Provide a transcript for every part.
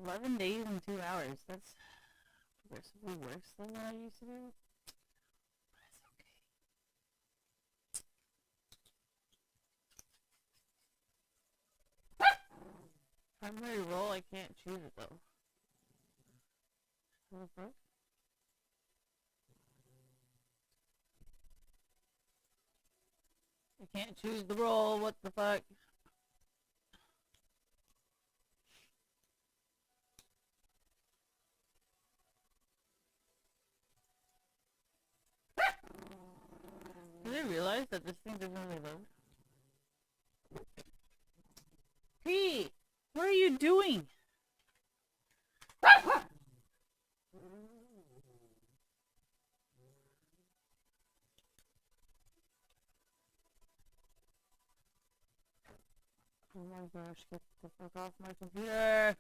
11 days and 2 hours. That's progressively worse than what I used to do. But it's okay. Primary role, I can't choose it though. What the fuck? I can't choose the role. What the fuck? Did I realize that this thing doesn't really load? Hey, what are you doing? Oh my gosh, get the fuck off my computer!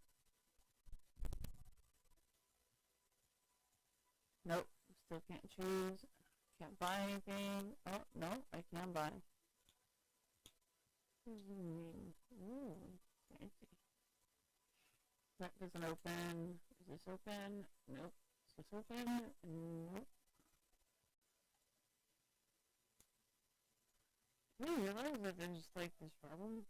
Nope, still can't choose. Can't buy anything. Oh, no, I can buy. What does it mean? Ooh, fancy. That doesn't open. Is this open? Nope. Is this open? Nope. Do you realize that there's like this problem?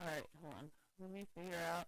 Alright, hold on. Let me figure out.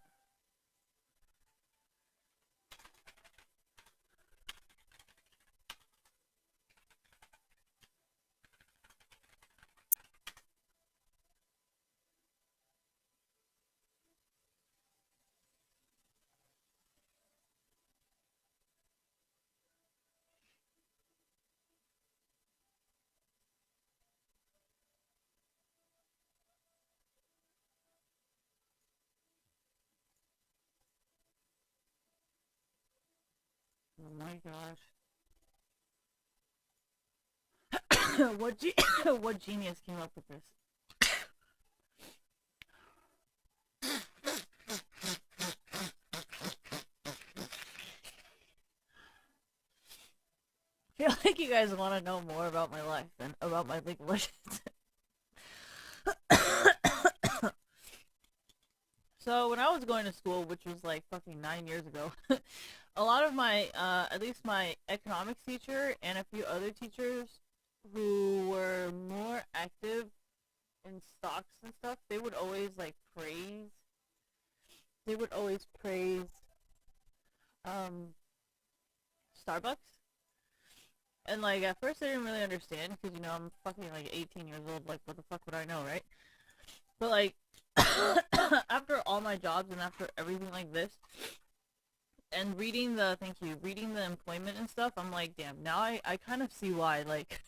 Oh my gosh. What genius came up with this? I feel like you guys want to know more about my life than about my League of Legends. So when I was going to school, which was like fucking 9 years ago, a lot of my, at least my economics teacher and a few other teachers who were more active in stocks and stuff, they would always like praise. They would always praise um, Starbucks. And like at first I didn't really understand because I'm fucking like 18 years old. Like what the fuck would I know, right? But like after all my jobs and after everything like this, and reading the employment and stuff, I'm like, damn, now I kind of see why. Like,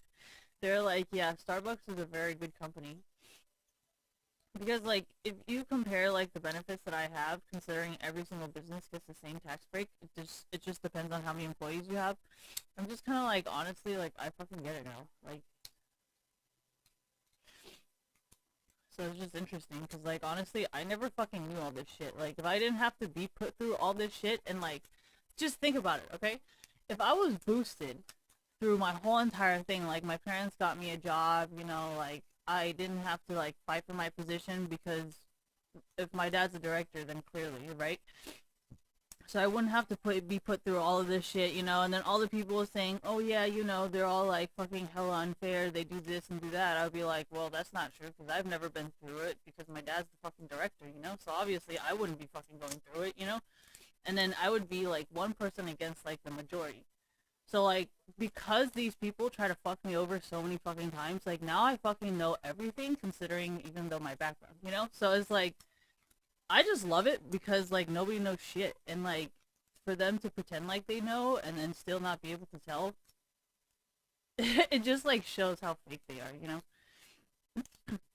they're like, yeah, Starbucks is a very good company. Because, like, if you compare, like, the benefits that I have, considering every single business gets the same tax break, it just depends on how many employees you have. I'm just kind of like, honestly, like, I fucking get it now. Like, so it's just interesting, because, like, honestly, I never fucking knew all this shit. Like, if I didn't have to be put through all this shit, and, like, just think about it, okay? If I was boosted through my whole entire thing. Like my parents got me a job, like I didn't have to like fight for my position because if my dad's a director, then clearly, right? So I wouldn't have to be put through all of this shit, and then all the people saying, oh yeah, they're all like fucking hella unfair, they do this and do that. I would be like, well, that's not true because I've never been through it because my dad's the fucking director. So obviously I wouldn't be fucking going through it. And then I would be like one person against like the majority. So like because these people try to fuck me over so many fucking times, like now I fucking know everything considering even though my background. So it's like I just love it because like nobody knows shit and like for them to pretend like they know and then still not be able to tell, it just like shows how fake they are.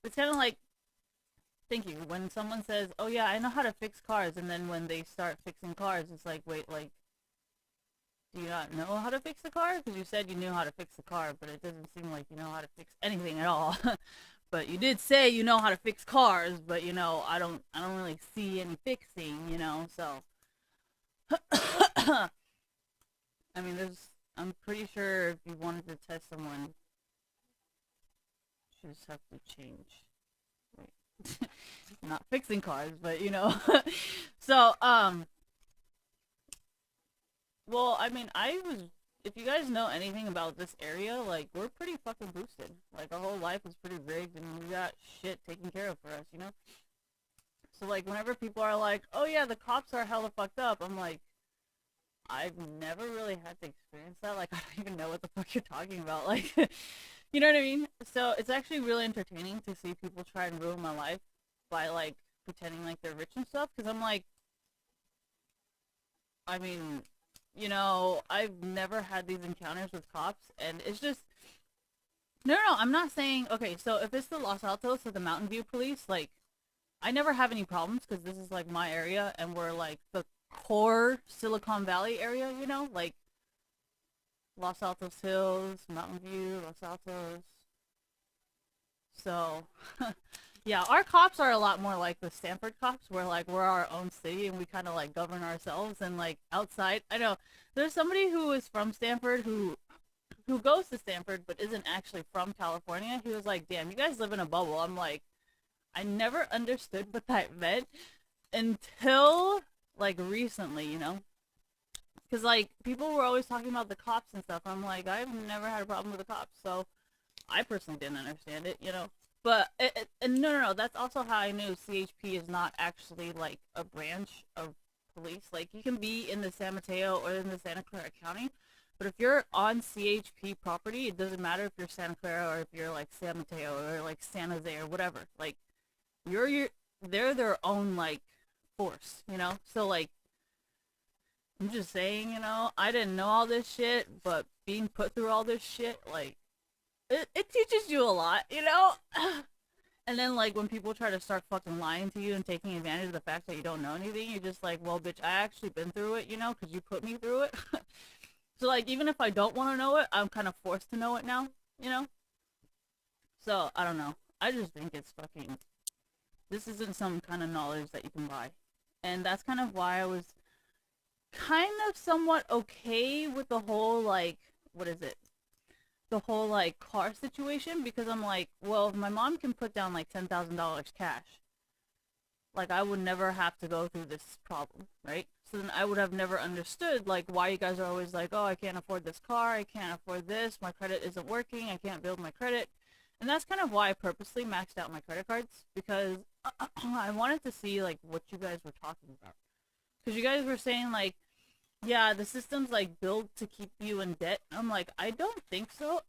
It's kind of like thank you when someone says, "Oh yeah, I know how to fix cars," and then when they start fixing cars, it's like, wait, like do you not know how to fix the car? Because you said you knew how to fix the car, but it doesn't seem like you know how to fix anything at all. But you did say you know how to fix cars, but I don't really see any fixing. So I mean, I'm pretty sure if you wanted to test someone, you just have to change. Wait. Not fixing cars, but you know. So, well, I mean, if you guys know anything about this area, like, we're pretty fucking boosted. Like, our whole life is pretty rigged, and we got shit taken care of for us, you know? So, like, whenever people are like, oh yeah, the cops are hella fucked up, I'm like, I've never really had to experience that. Like, I don't even know what the fuck you're talking about. Like, you know what I mean? So, it's actually really entertaining to see people try and ruin my life by, like, pretending like they're rich and stuff, because I'm like, I mean, you know, I've never had these encounters with cops, and it's just no, no. I'm not saying okay. So if it's the Los Altos or the Mountain View police, like I never have any problems because this is like my area, and we're like the core Silicon Valley area. You know, like Los Altos Hills, Mountain View, Los Altos. So yeah, our cops are a lot more like the Stanford cops, where like we're our own city and we kind of like govern ourselves. And like outside, I know there's somebody who is from Stanford who goes to Stanford but isn't actually from California. He was like, "Damn, you guys live in a bubble." I'm like, I never understood what that meant until like recently, you know, because like people were always talking about the cops and stuff. I'm like, I've never had a problem with the cops, so I personally didn't understand it, you know. But and no, no, no. That's also how I knew CHP is not actually like a branch of police. Like you can be in the San Mateo or in the Santa Clara County, but if you're on CHP property, it doesn't matter if you're Santa Clara or if you're like San Mateo or like San Jose or whatever. Like you're they're their own like force, you know. So like I'm just saying, you know, I didn't know all this shit, but being put through all this shit, like it teaches you a lot, you know? And then, like, when people try to start fucking lying to you and taking advantage of the fact that you don't know anything, you're just like, well, bitch, I actually been through it, you know, because you put me through it. So, like, even if I don't want to know it, I'm kind of forced to know it now, you know? So, I don't know. I just think it's fucking. This isn't some kind of knowledge that you can buy. And that's kind of why I was kind of somewhat okay with the whole, like, what is it? The whole like car situation because I'm like, well, if my mom can put down like $10,000 cash, like I would never have to go through this problem, right? So then I would have never understood like why you guys are always like, oh, I can't afford this car, I can't afford this, my credit isn't working, I can't build my credit. And that's kind of why I purposely maxed out my credit cards because I wanted to see like what you guys were talking about. Because you guys were saying like, yeah, the system's like built to keep you in debt. I'm like, I don't think so.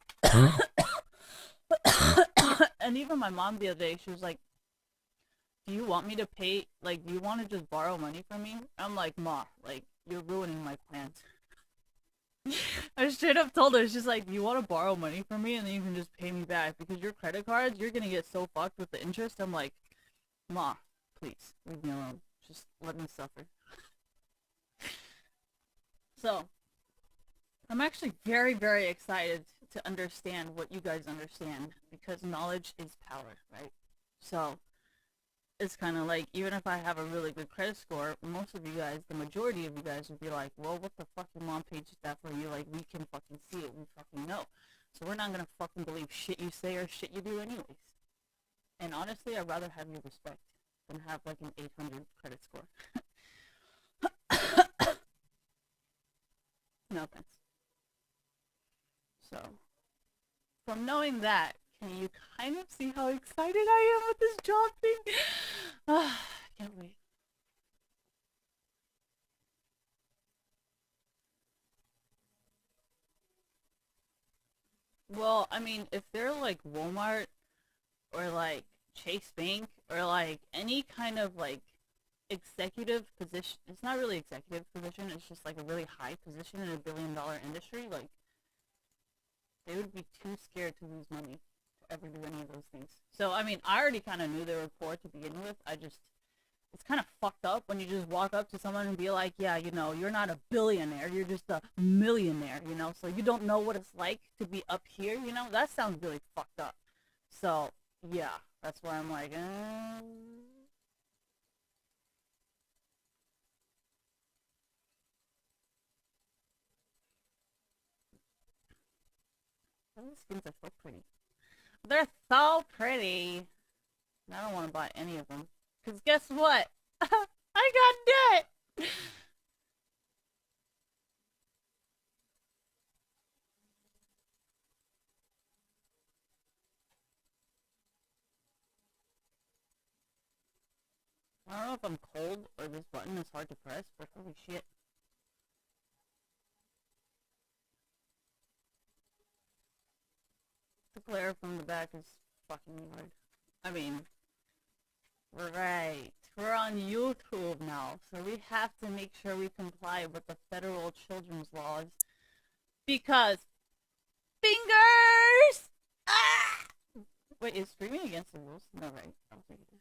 And even my mom the other day, she was like, "Do you want me to pay? Like, do you want to just borrow money from me?" I'm like, "Ma, like, you're ruining my plans." I straight up told her, she's like, "You want to borrow money from me, and then you can just pay me back because your credit cards, you're gonna get so fucked with the interest." I'm like, "Ma, please leave me alone. Just let me suffer." So I'm actually very, very excited to understand what you guys understand because knowledge is power, right? So it's kind of like even if I have a really good credit score, most of you guys, the majority of you guys would be like, well, what the fuck, your mom paid that for you? Like, we can fucking see it. We fucking know. So we're not gonna fucking believe shit you say or shit you do anyways. And honestly, I'd rather have your respect than have like an 800 credit score. No offense. So, from knowing that, can you kind of see how excited I am with this job thing? Ah, can't wait. Well, I mean, if they're like Walmart or like Chase Bank or like any kind of like executive position, it's not really executive position, it's just like a really high position in a $1 billion industry, like they would be too scared to lose money to ever do any of those things. So, I mean, I already kind of knew they were poor to begin with. It's kind of fucked up when you just walk up to someone and be like, yeah, you know, you're not a billionaire, you're just a millionaire, you know, so you don't know what it's like to be up here, you know, that sounds really fucked up. So, yeah, that's why I'm like, These skins are so pretty. They're so pretty. I don't want to buy any of them. Because guess what? I got debt! I don't know if I'm cold or this button is hard to press, but holy shit. The glare from the back is fucking weird. I mean, right. We're on YouTube now, so we have to make sure we comply with the federal children's laws. Because fingers! Ah! Wait, is streaming against the rules? No, right. I don't think it is.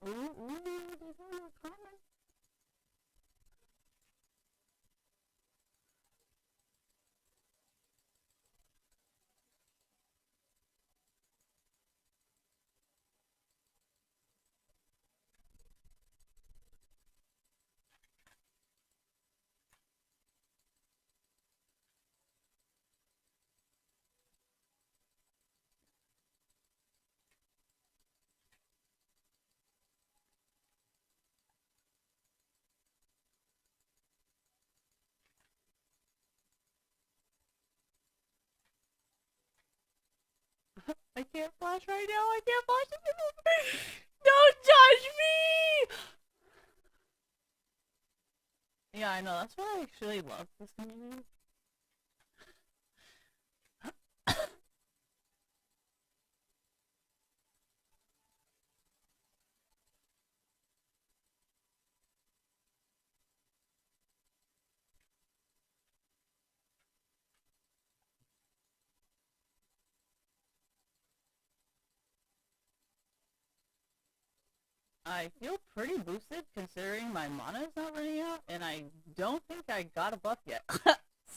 Ooh, ooh, there's no comment. I can't flash right now. I can't flash it. Don't judge me! Yeah, I know. That's why I actually love this community. I feel pretty boosted considering my mana is not running out, and I don't think I got a buff yet.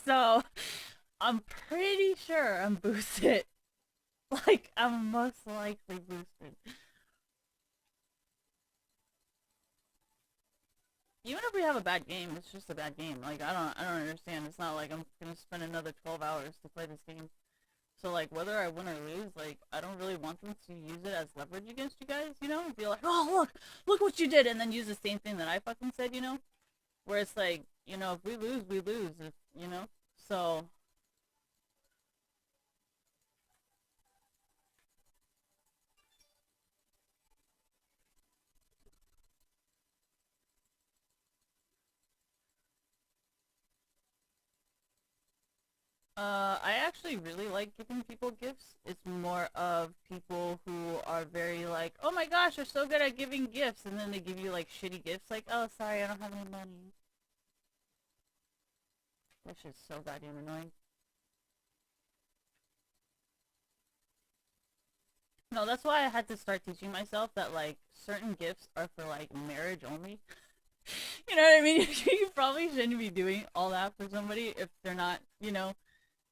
So, I'm pretty sure I'm boosted. Like, I'm most likely boosted. Even if we have a bad game, it's just a bad game. Like, I don't understand. It's not like I'm gonna spend another 12 hours to play this game. So, like, whether I win or lose, like, I don't really want them to use it as leverage against you guys, you know? Be like, oh, look what you did, and then use the same thing that I fucking said, you know? Where it's like, you know, if we lose, we lose, if, you know? So, I actually really like giving people gifts. It's more of people who are very like, oh my gosh, you're so good at giving gifts, and then they give you like shitty gifts, like, oh sorry, I don't have any money. That shit's so goddamn annoying. No, that's why I had to start teaching myself that like certain gifts are for like marriage only. You know what I mean? You probably shouldn't be doing all that for somebody if they're not, you know.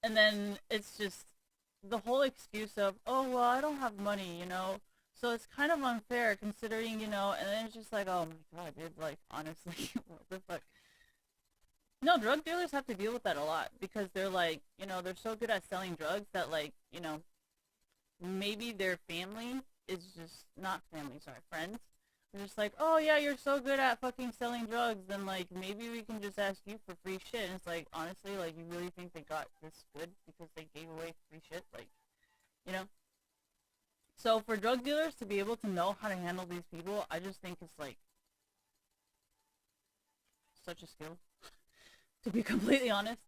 And then it's just the whole excuse of, oh well, I don't have money, you know. So it's kind of unfair considering, you know. And then it's just like, oh my god, dude, like honestly, what the fuck? No, drug dealers have to deal with that a lot because they're like, you know, they're so good at selling drugs that like, you know, maybe their family is just not family, sorry, friends. They're just like, oh yeah, you're so good at fucking selling drugs, then like maybe we can just ask you for free shit. And it's like, honestly, like you really think they got this good because they gave away free shit? Like, you know? So for drug dealers to be able to know how to handle these people, I just think it's like such a skill, to be completely honest.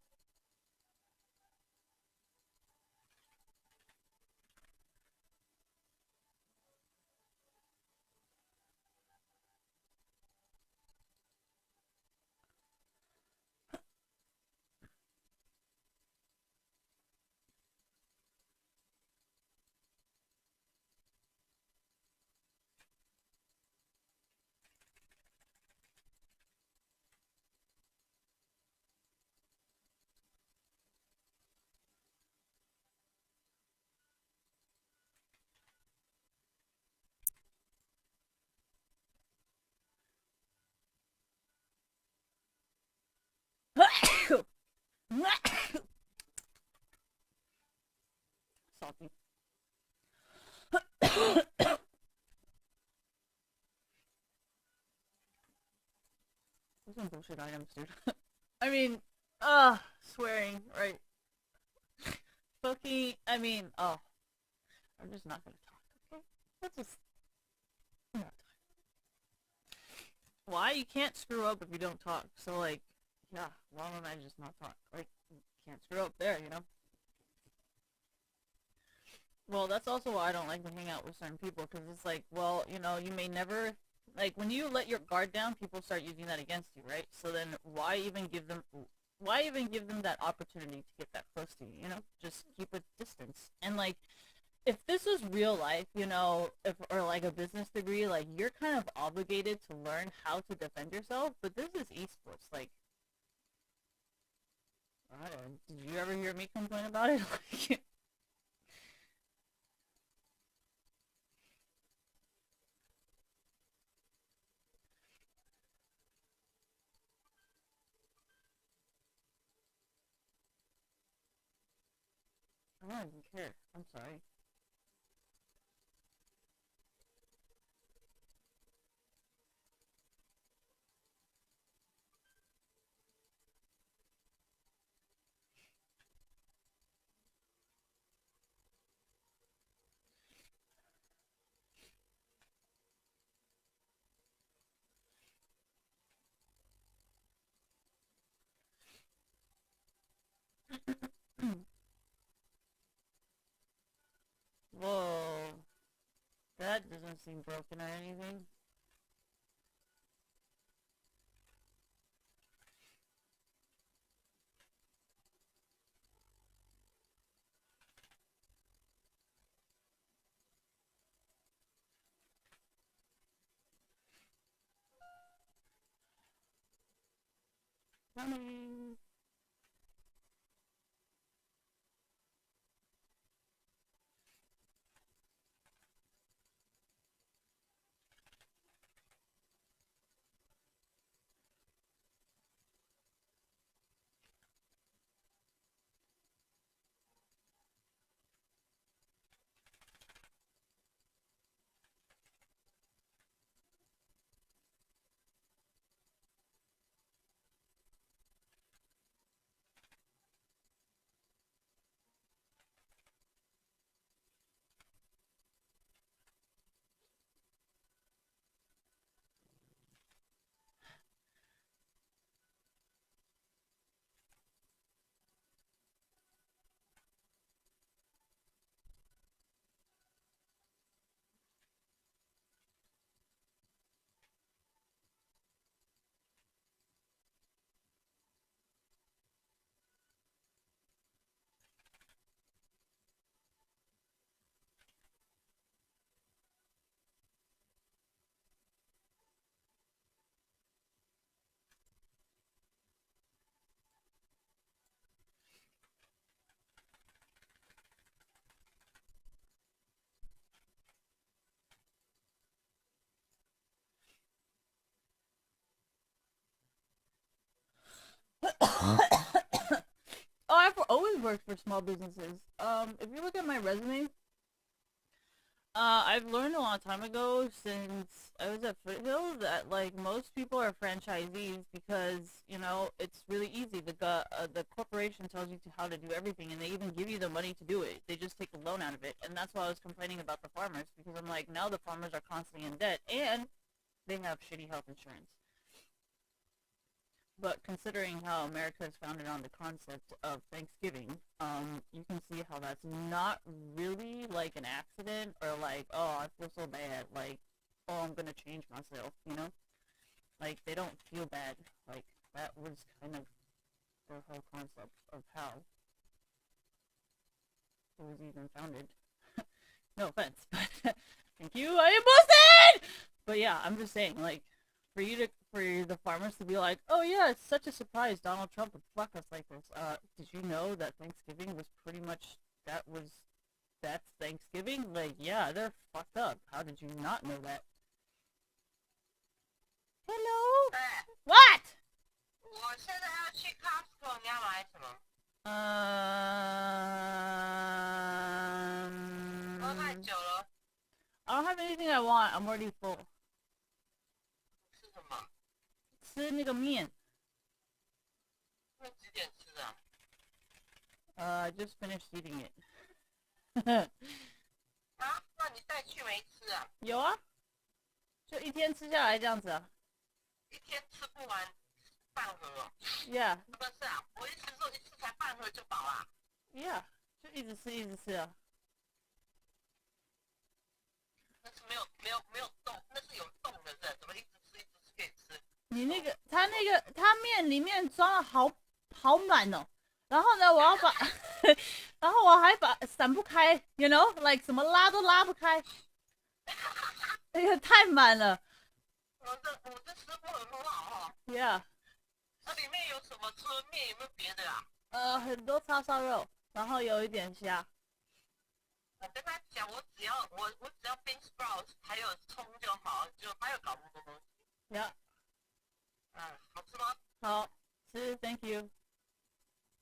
coffee. Those are bullshit items, dude. I mean, swearing, right? Fucking, I mean, I'm just not gonna talk, okay? Let's just not talk. Why? You can't screw up if you don't talk. So, like, yeah, why don't I just not talk? Like, you can't screw up there, you know? Well, that's also why I don't like to hang out with certain people, because it's like, well, you know, you may never, like, when you let your guard down, people start using that against you, right? So then why even give them that opportunity to get that close to you, you know? Just keep a distance. And, like, if this was real life, you know, if, or like a business degree, like, you're kind of obligated to learn how to defend yourself, but this is esports, like, I don't know, did you ever hear me complain about it? Like, I don't even care. I'm sorry. Whoa. That doesn't seem broken or anything. Coming. Oh, I've always worked for small businesses. If you look at my resume, I've learned a long time ago since I was at Foothill that like most people are franchisees because you know it's really easy. The corporation tells you how to do everything, and they even give you the money to do it. They just take a loan out of it, and that's why I was complaining about the farmers because I'm like now the farmers are constantly in debt and they have shitty health insurance. But considering how America is founded on the concept of Thanksgiving, you can see how that's not really like an accident or like, oh, I feel so bad, like, oh, I'm gonna change myself, you know? Like, they don't feel bad. Like, that was kind of the whole concept of how it was even founded. No offense, but thank you, I am busted! But yeah, I'm just saying, like, for the farmers to be like, oh yeah, it's such a surprise Donald Trump would fuck us like this. Did you know that Thanksgiving was pretty much that's Thanksgiving? Like, yeah, they're fucked up. How did you not know that? Hello? What? 我现在要去 Costco，你要买什么？太久了。I don't have anything I want. I'm already full. 吃什么？吃那个面。那几点吃啊？I just finished eating it. 啊？那你带去没吃啊？有啊，就一天吃下来这样子啊。一天吃不完半盒哦。Yeah, 不是啊，我意思说一次才半盒就饱啦。yeah，就一直吃一直吃啊。那是没有动，那是有动的是？怎么一直吃一直吃可以吃？你那个，它面里面装了好满哦。然后呢，我要把，然后我还把散不开，you know，like 怎么拉都拉不开，那个太满了。我这师傅很好哦。Yeah，那里面有什么？除了面有没有别的啊？很多叉烧肉，然后有一点虾。我跟他讲，我只要 bean sprouts 还有葱就好，就还有搞不多东西。Yeah，好吃吗？好吃，Thank you。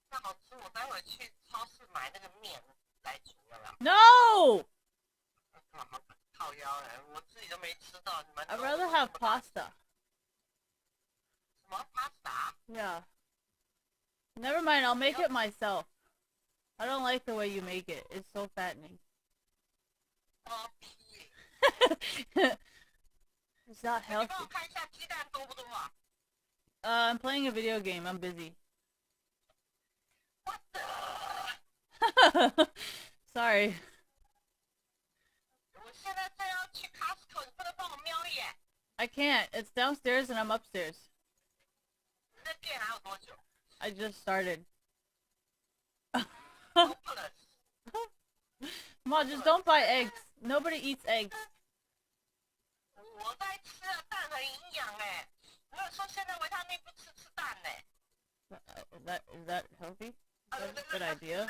那好吃，我待会去超市买那个面来煮，要不要？ No， 好靠腰哎，我自己都没吃到，你们。I'd rather have pasta。什么 pasta？ Yeah. Never mind, I'll make it myself. I don't like the way you make it. It's so fattening. 屁！It's not 你帮 healthy. 我看一下鸡蛋多不多啊？I'm playing a video game. I'm busy. 我的，Sorry. 我现在正要去 Costco，你不能帮我瞄一眼？ I can't. It's downstairs and I'm upstairs. 你那店还有多久 I just started. ？Hopeless。Mom, just don't buy eggs. Nobody eats eggs. 我在吃啊，蛋很营养哎。没有说现在维他命不吃蛋呢。Is that healthy? Is that a good idea?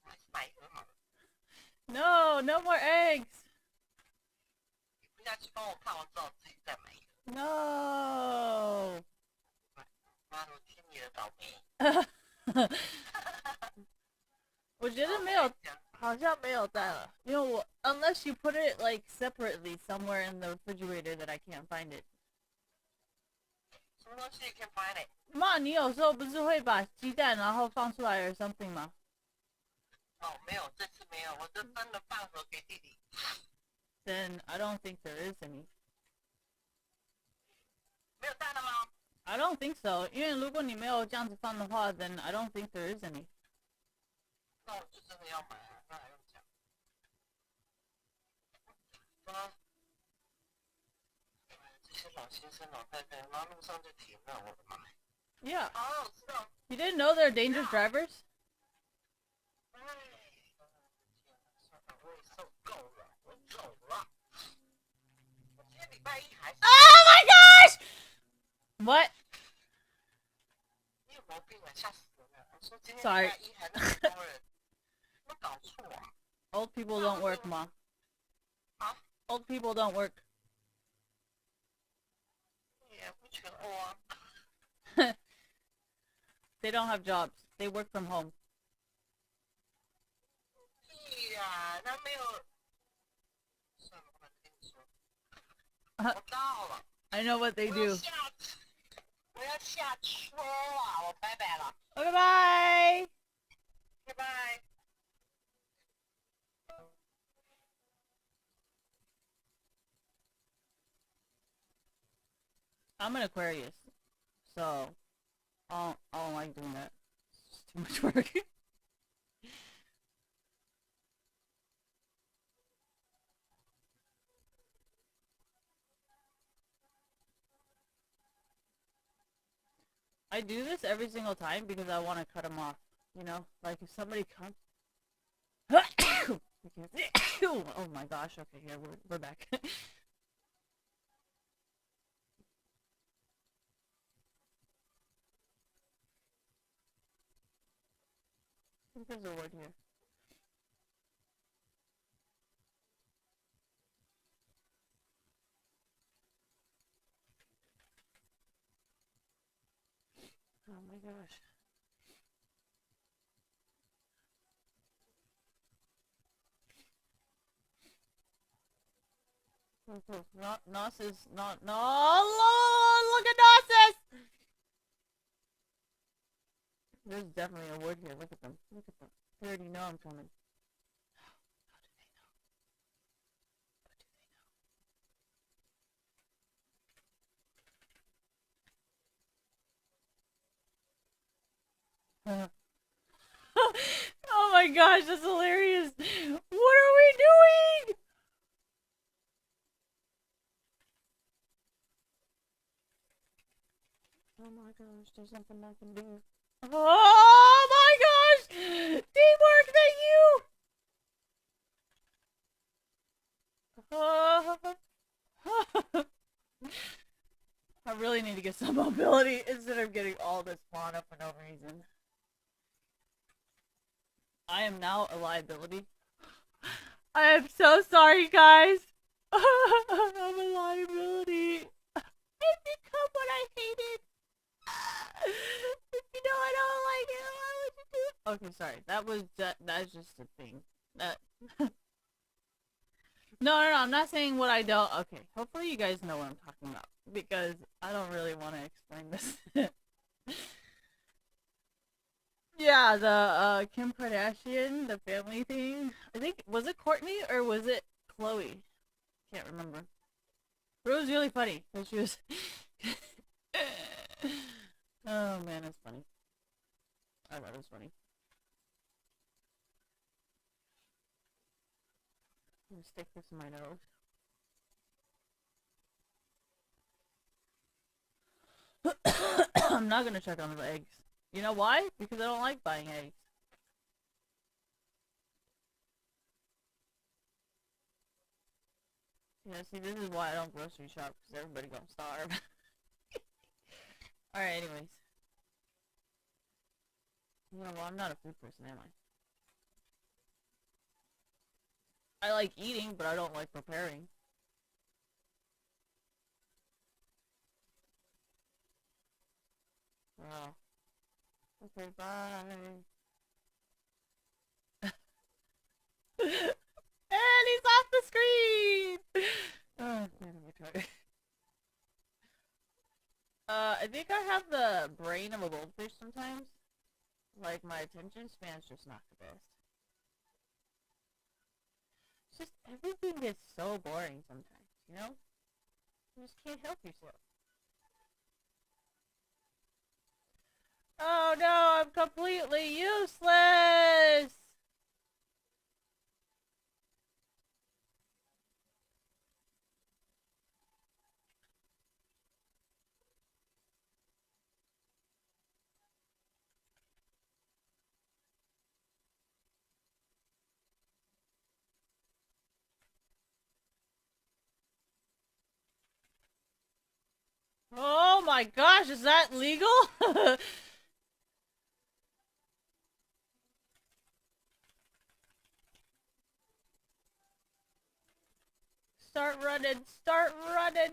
还是买一盒好了。No, no more eggs. 你不要去帮我看，我只好自己再买一盒。No. 妈的，我听你的倒霉。我觉得没有，好像没有带了，因为我 unless you put it like separately somewhere in the refrigerator that I can't find it. 什么东西 you can find it？妈，你有时候不是会把鸡蛋然后放出来 or something 吗？哦，没有，这次没有，我就分了半盒给弟弟。Then I don't think there is any. 没有蛋了吗？ I don't think so. 因为如果你没有这样子放的话 then I don't think there is any. 那我就真的要买啊，那还用讲？啊！这些老先生老太太，马路上就停了，我的妈呀！ Yeah. 哦，我知道。You didn't know they're dangerous drivers? 哎，算了，我也受够了，我走了。我今天礼拜一还是。Oh my gosh! What? 你有毛病啊！吓死人了！我说今天 Sorry. 礼拜一还那么多人，没搞错啊？ Old people don't work, Ma. 啊？ Old people don't work. 也不全欧啊。They don't have jobs. They work from home. 屁呀，他没有。算了，我跟你说，我到了。I know what they do. 我要下车了，我拜拜了。Okay, bye. 拜拜。I'm an Aquarius, so I don't like doing that. It's just too much work. I do this every single time because I want to cut them off. You know, like if somebody comes. Oh my gosh! Okay, yeah, we're back. I think there's a word here. Oh my gosh. Not Gnosis, not no. Look at Gnosis. There's definitely a word here. Look at them. Look at them. They already know I'm coming. How do they know? Oh my gosh, that's hilarious. What are we doing? Oh my gosh, there's something I can do. Oh my gosh! Teamwork, thank you! I really need to get some mobility instead of getting all this mana for no reason. I am now a liability. I am so sorry, guys. I'm a liability. It become what I hated. If you know I don't like it, why would you do it? Okay, sorry. That's just a thing. That No, I'm not saying what I don't. Okay, hopefully you guys know what I'm talking about because I don't really want to explain this. Yeah, the Kim Kardashian, the family thing. I think was it Courtney or was it Chloe? Can't remember. But it was really funny because she was. Oh man, it's funny. I thought it was funny. I'm gonna stick this in my nose. I'm not gonna check on the eggs. You know why? Because I don't like buying eggs. Yeah, see, this is why I don't grocery shop, because everybody gonna starve. Alright, anyways. Yeah, well, I'm not a food person, am I? I like eating, but I don't like preparing. Oh. Okay, bye. And he's off the screen! Oh, man, I'm retarded. I think I have the brain of a goldfish sometimes. Like, my attention span's just not the best. It's just, everything gets so boring sometimes, you know? You just can't help yourself. Oh no, I'm completely useless! Oh my gosh, is that legal? Start running, start running!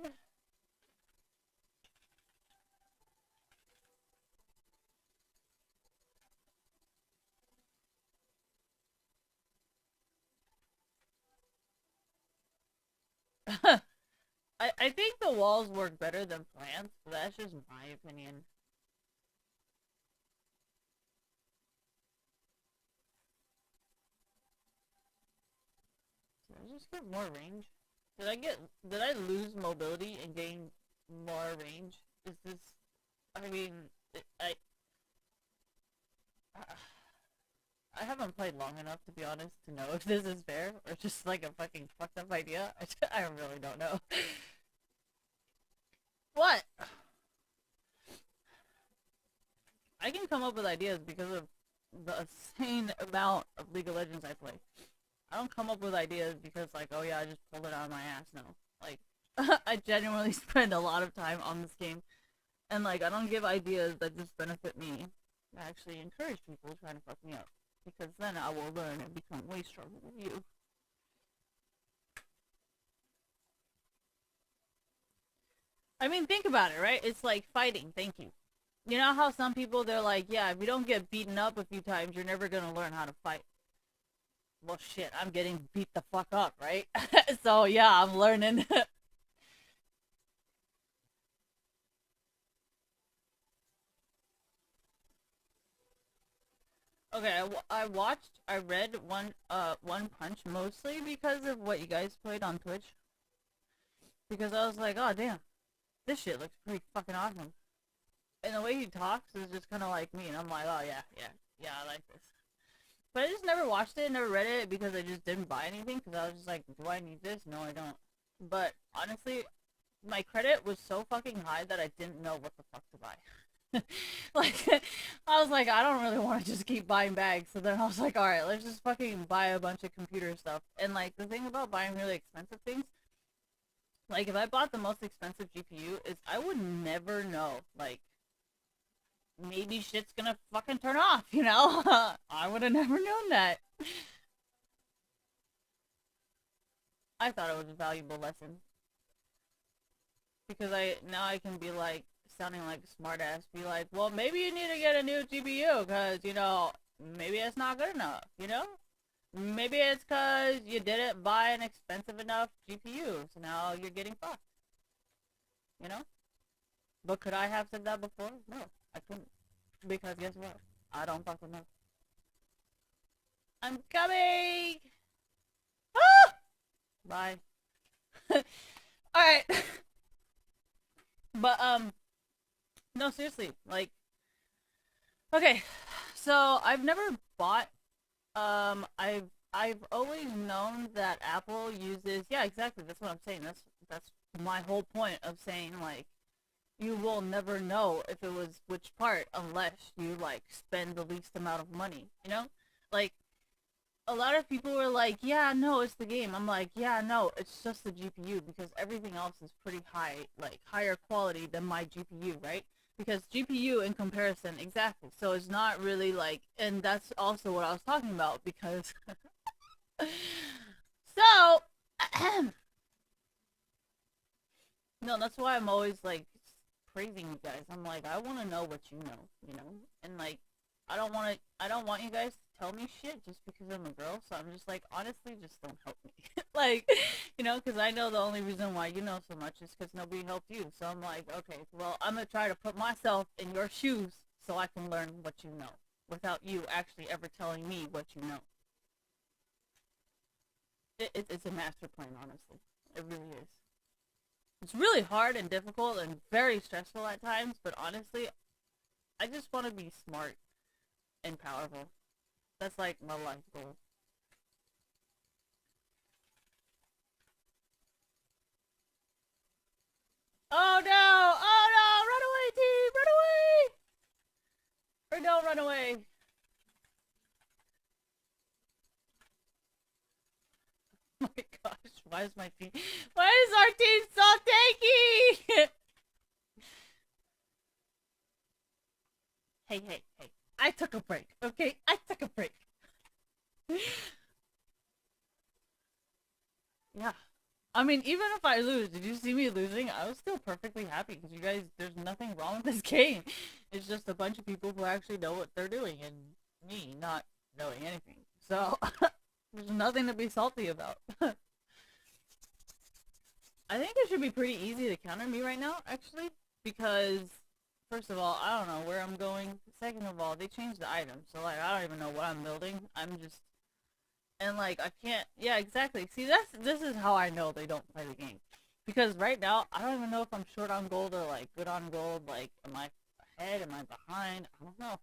I think the walls work better than plants, but that's just my opinion. Did I just get more range? Did I lose mobility and gain more range? Is this, I mean, I, I haven't played long enough to be honest to know if this is fair or just like a fucking fucked up idea. I really don't know. What? I can come up with ideas because of the insane amount of League of Legends I play. I don't come up with ideas because like, oh yeah, I just pulled it out of my ass. No, like I genuinely spend a lot of time on this game, and like I don't give ideas that just benefit me. I actually encourage people trying to fuck me up because then I will learn and become way stronger than you. I mean, think about it, right? It's like fighting. Thank you. You know how some people, they're like, yeah, if you don't get beaten up a few times, you're never gonna learn how to fight. Well, shit, I'm getting beat the fuck up, right? So, yeah, I'm learning. Okay, I read One Punch mostly because of what you guys played on Twitch. Because I was like, oh, damn, this shit looks pretty fucking awesome. And the way he talks is just kind of like me, and I'm like, oh, yeah, yeah, yeah, I like this. But I just never watched it, never read it because I just didn't buy anything because I was just like, do I need this? No, I don't. But honestly, my credit was so fucking high that I didn't know what the fuck to buy. Like, I was like, I don't really want to just keep buying bags. So then I was like, alright, let's just fucking buy a bunch of computer stuff. And like, the thing about buying really expensive things, like if I bought the most expensive GPU, is I would never know, like, maybe shit's gonna fucking turn off, you know? I would have never known that. I thought it was a valuable lesson. Because I can be like, sounding like a smartass, be like, well, maybe you need to get a new GPU, because, you know, maybe it's not good enough, you know? Maybe it's because you didn't buy an expensive enough GPU, so now you're getting fucked, you know? But could I have said that before? No, I couldn't. Because guess what? I don't fucking know. I'm coming! Ah! Bye. Alright. But, no, seriously, like, okay, so I've never bought, I've always known that Apple uses, yeah, exactly, that's what I'm saying, that's my whole point of saying, like, you will never know if it was which part unless you, like, spend the least amount of money, you know? Like, a lot of people were like, yeah, no, it's the game. I'm like, yeah, no, it's just the GPU because everything else is pretty high, like higher quality than my GPU, right? Because GPU in comparison, exactly. So it's not really like, and that's also what I was talking about because, so, no, that's why I'm always like praising you guys. I'm like, I want to know what you know, and like, I don't want you guys to tell me shit just because I'm a girl. So I'm just like, honestly, just don't help me. Like, you know, because I know the only reason why you know so much is because nobody helped you. So I'm like, okay, well, I'm gonna try to put myself in your shoes so I can learn what you know without you actually ever telling me what you know. It's a master plan, honestly. It really is. It's really hard and difficult and very stressful at times, but honestly, I just want to be smart and powerful. That's like my life goal. Oh no! Oh no! Run away, team! Run away! Or don't run away! Oh my gosh, why is my team? Why is our team so tanky? Hey, hey, hey! I took a break, okay? I took a break. Yeah. I mean, even if I lose, did you see me losing? I was still perfectly happy because you guys, there's nothing wrong with this game. It's just a bunch of people who actually know what they're doing and me not knowing anything. So, there's nothing to be salty about. I think it should be pretty easy to counter me right now, actually, because first of all, I don't know where I'm going. Second of all, they changed the item, so like I don't even know what I'm building. I'm just and like I can't. Yeah, exactly. See, this is how I know they don't play the game, because right now I don't even know if I'm short on gold or like good on gold. Like, am I ahead? Am I behind? I don't know.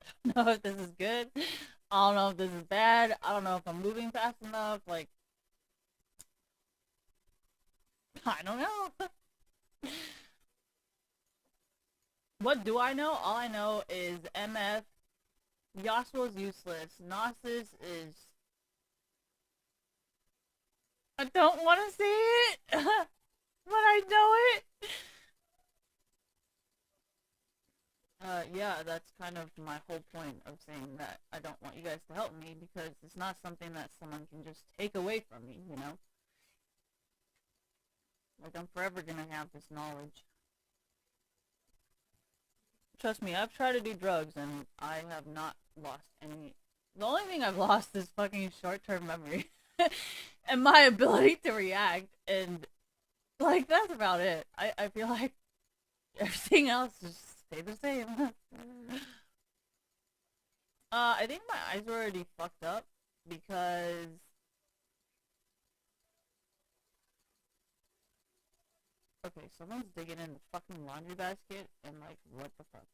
I don't know if this is good. I don't know if this is bad. I don't know if I'm moving fast enough. Like, I don't know. What do I know? All I know is MF. Yasuo's useless. Gnosis is. I don't want to say it, but I know it. Yeah, that's kind of my whole point of saying that I don't want you guys to help me because it's not something that someone can just take away from me, you know? Like, I'm forever gonna have this knowledge. Trust me, I've tried to do drugs and I have not lost any. The only thing I've lost is fucking short-term memory and my ability to react, and like that's about it. I feel like everything else just stay the same. I think my eyes were already fucked up because okay, someone's digging in the fucking laundry basket and like what the fuck?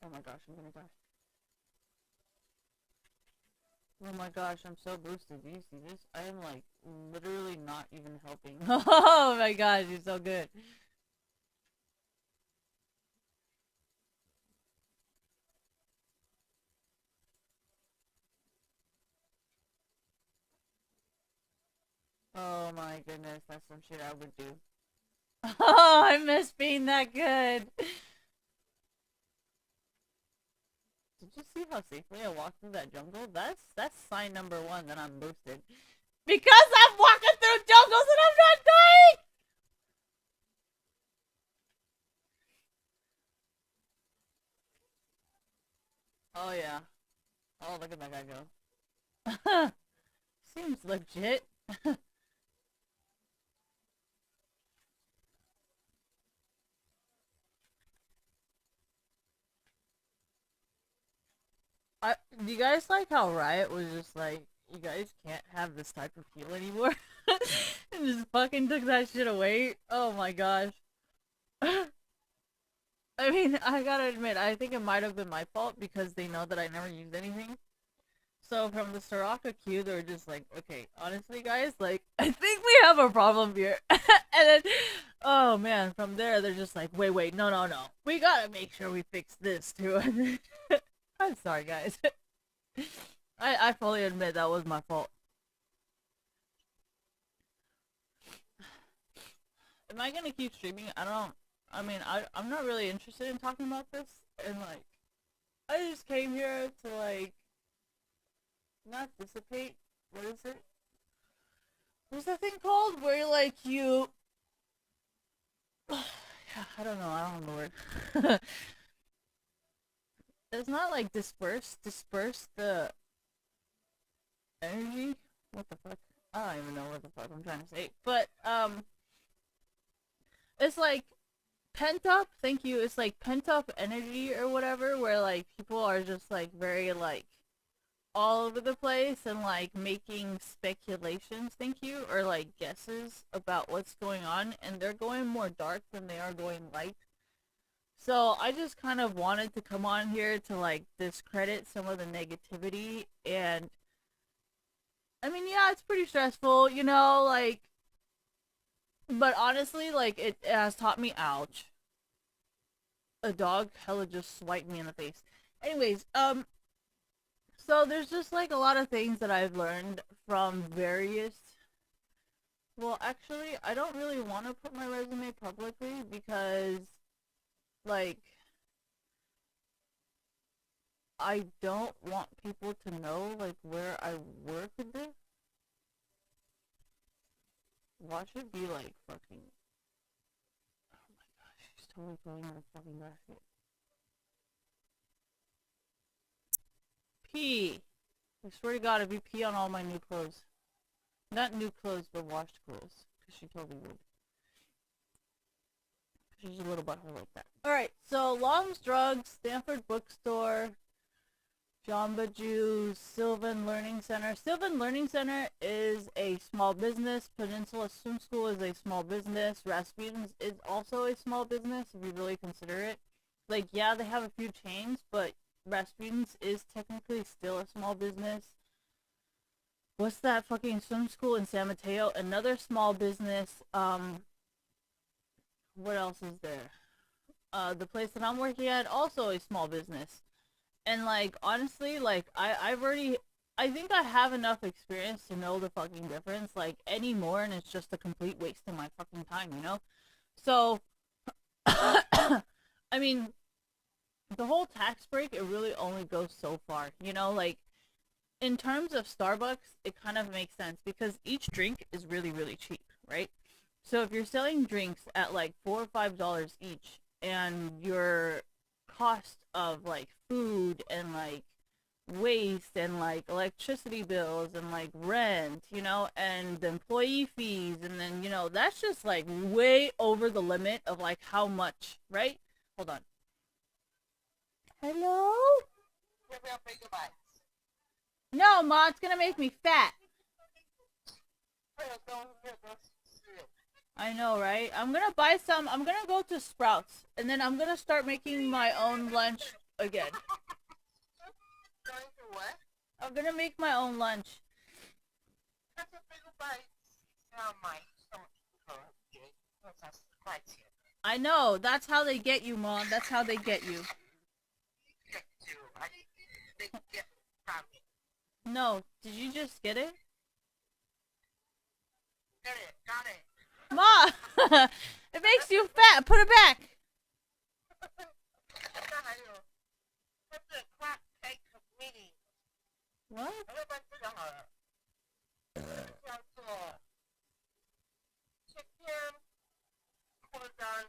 Oh my gosh, I'm gonna die. Oh my gosh, I'm so boosted. Do you see this? I am like literally not even helping. Oh my gosh, you're so good. Oh my goodness, that's some shit I would do. Oh, I miss being that good. Did you see how safely I walked through that jungle? That's sign number one that I'm boosted. Because I'm walking through jungles and I'm not dying! Oh yeah. Oh, look at that guy go. Seems legit. Do you guys like how Riot was just like, you guys can't have this type of heal anymore? And just fucking took that shit away? Oh my gosh. I mean, I gotta admit, I think it might have been my fault because they know that I never used anything. So from the Soraka queue, they were just like, okay, honestly, guys, like, I think we have a problem here. And then, oh man, from there, they're just like, wait, no. We gotta make sure we fix this too. I'm sorry, guys. I fully admit that was my fault. Am I gonna keep streaming? I don't. I mean, I'm not really interested in talking about this, and like, I just came here to like not dissipate. What is it? What's that thing called? Where like you? Yeah, I don't know. I don't know the word. It's not like disperse the energy. What the fuck? I don't even know what the fuck I'm trying to say. But it's like pent up. Thank you. It's like pent up energy or whatever, where like people are just like very like all over the place and like making speculations. Thank you, or like guesses about what's going on, and they're going more dark than they are going light. So I just kind of wanted to come on here to like discredit some of the negativity, and I mean, yeah, it's pretty stressful, you know, like, but honestly, like, it has taught me, ouch. A dog hella just swiped me in the face. Anyways, so there's just like a lot of things that I've learned from various. Well, actually, I don't really want to put my resume publicly because, like, I don't want people to know, like, where I work with this. Watch it be, like, fucking... Oh my gosh, she's totally throwing in the fucking basket. Pee! I swear to God, if you pee on all my new clothes. Not new clothes, but washed clothes. Because she totally would. She's a little butthole like that. Alright, so Long's Drugs, Stanford Bookstore, Jamba Juice, Sylvan Learning Center. Sylvan Learning Center is a small business. Peninsula Swim School is a small business. Rasputin's is also a small business, if you really consider it. Like, yeah, they have a few chains, but Rasputin's is technically still a small business. What's that fucking swim school in San Mateo? Another small business. What else is there? The place that I'm working at, also a small business. And like honestly, like I've already I think I have enough experience to know the fucking difference. Like anymore, and it's just a complete waste of my fucking time, you know? So I mean, the whole tax break, it really only goes so far, you know? Like in terms of Starbucks, it kind of makes sense because each drink is really, really cheap, right? So if you're selling drinks at like $4 or $5 each, and your cost of like food and like waste and like electricity bills and like rent, you know, and the employee fees, and then, you know, that's just like way over the limit of like how much, right? Hold on. Hello? 要不要背个白？ No, Ma, it's gonna make me fat. 没有东西。 I know, right? I'm gonna buy some. I'm gonna go to Sprouts, and then I'm gonna start making my own lunch again. Going to what? I'm gonna make my own lunch. 但是背个白要买送一盒给那才10块钱。 I know. That's how they get you, Mom. That's how they get you. Get you. They get from me. No. Did you just get it? Get it. Got it. Ma! It makes you fat. Put it back. 那还有，它是 crab cake mini， What? 要不然这个好了，叫做 chicken cordon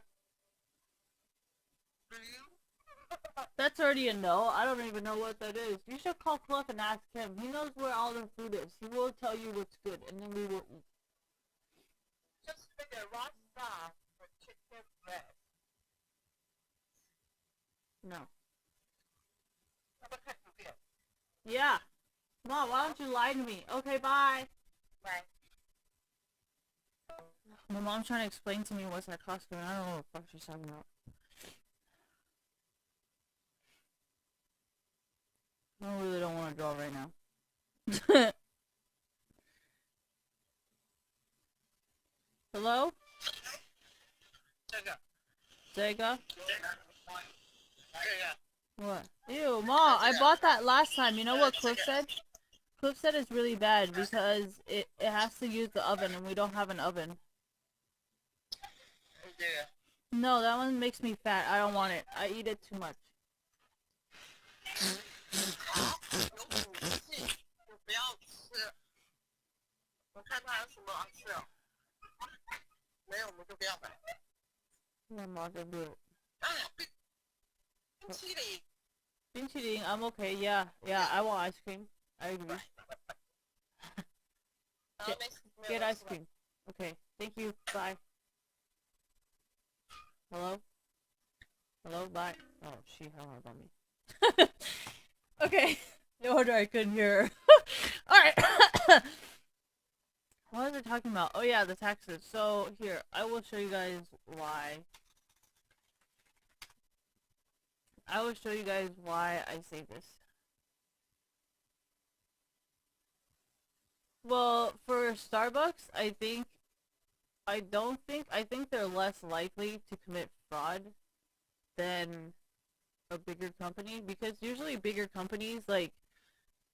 bleu。 That's already a no. I don't even know what that is. You should call Cliff and ask him. He knows where all the food is. He will tell you what's good, and then we will eat. 就是那个 rasa 的 chicken breast。 No. 要不要看图片？ Yeah. Mom, why don't you lie to me? Okay, bye. 来， My mom's trying to explain to me what's at Costco, and I don't know what the fuck she's talking about. I really don't want to draw right now. Hello? 这个， Sega? 这个。 What? Ew, Mom, I bought that last time. You know what Cliff said? Cliff said it's really bad because it has to use the oven, and we don't have an oven. 这个。 No, that one makes me fat. I don't want it. I eat it too much. 有骨气，就不要吃。我看他有什么好吃哦。没有，我们就不要买。 My mom will do it. 啊，冰淇淋。 Pinchiling, I'm okay. Yeah, I want ice cream. I agree. Get ice cream. Okay, thank you. Bye. Hello? Hello? Bye. Oh, she hung up on me. Okay. No wonder I couldn't hear her. Alright. What was I talking about? Oh yeah, the taxes. So, here, I will show you guys why. I will show you guys why I say this. Well, for Starbucks, I think they're less likely to commit fraud than a bigger company, because usually bigger companies, like,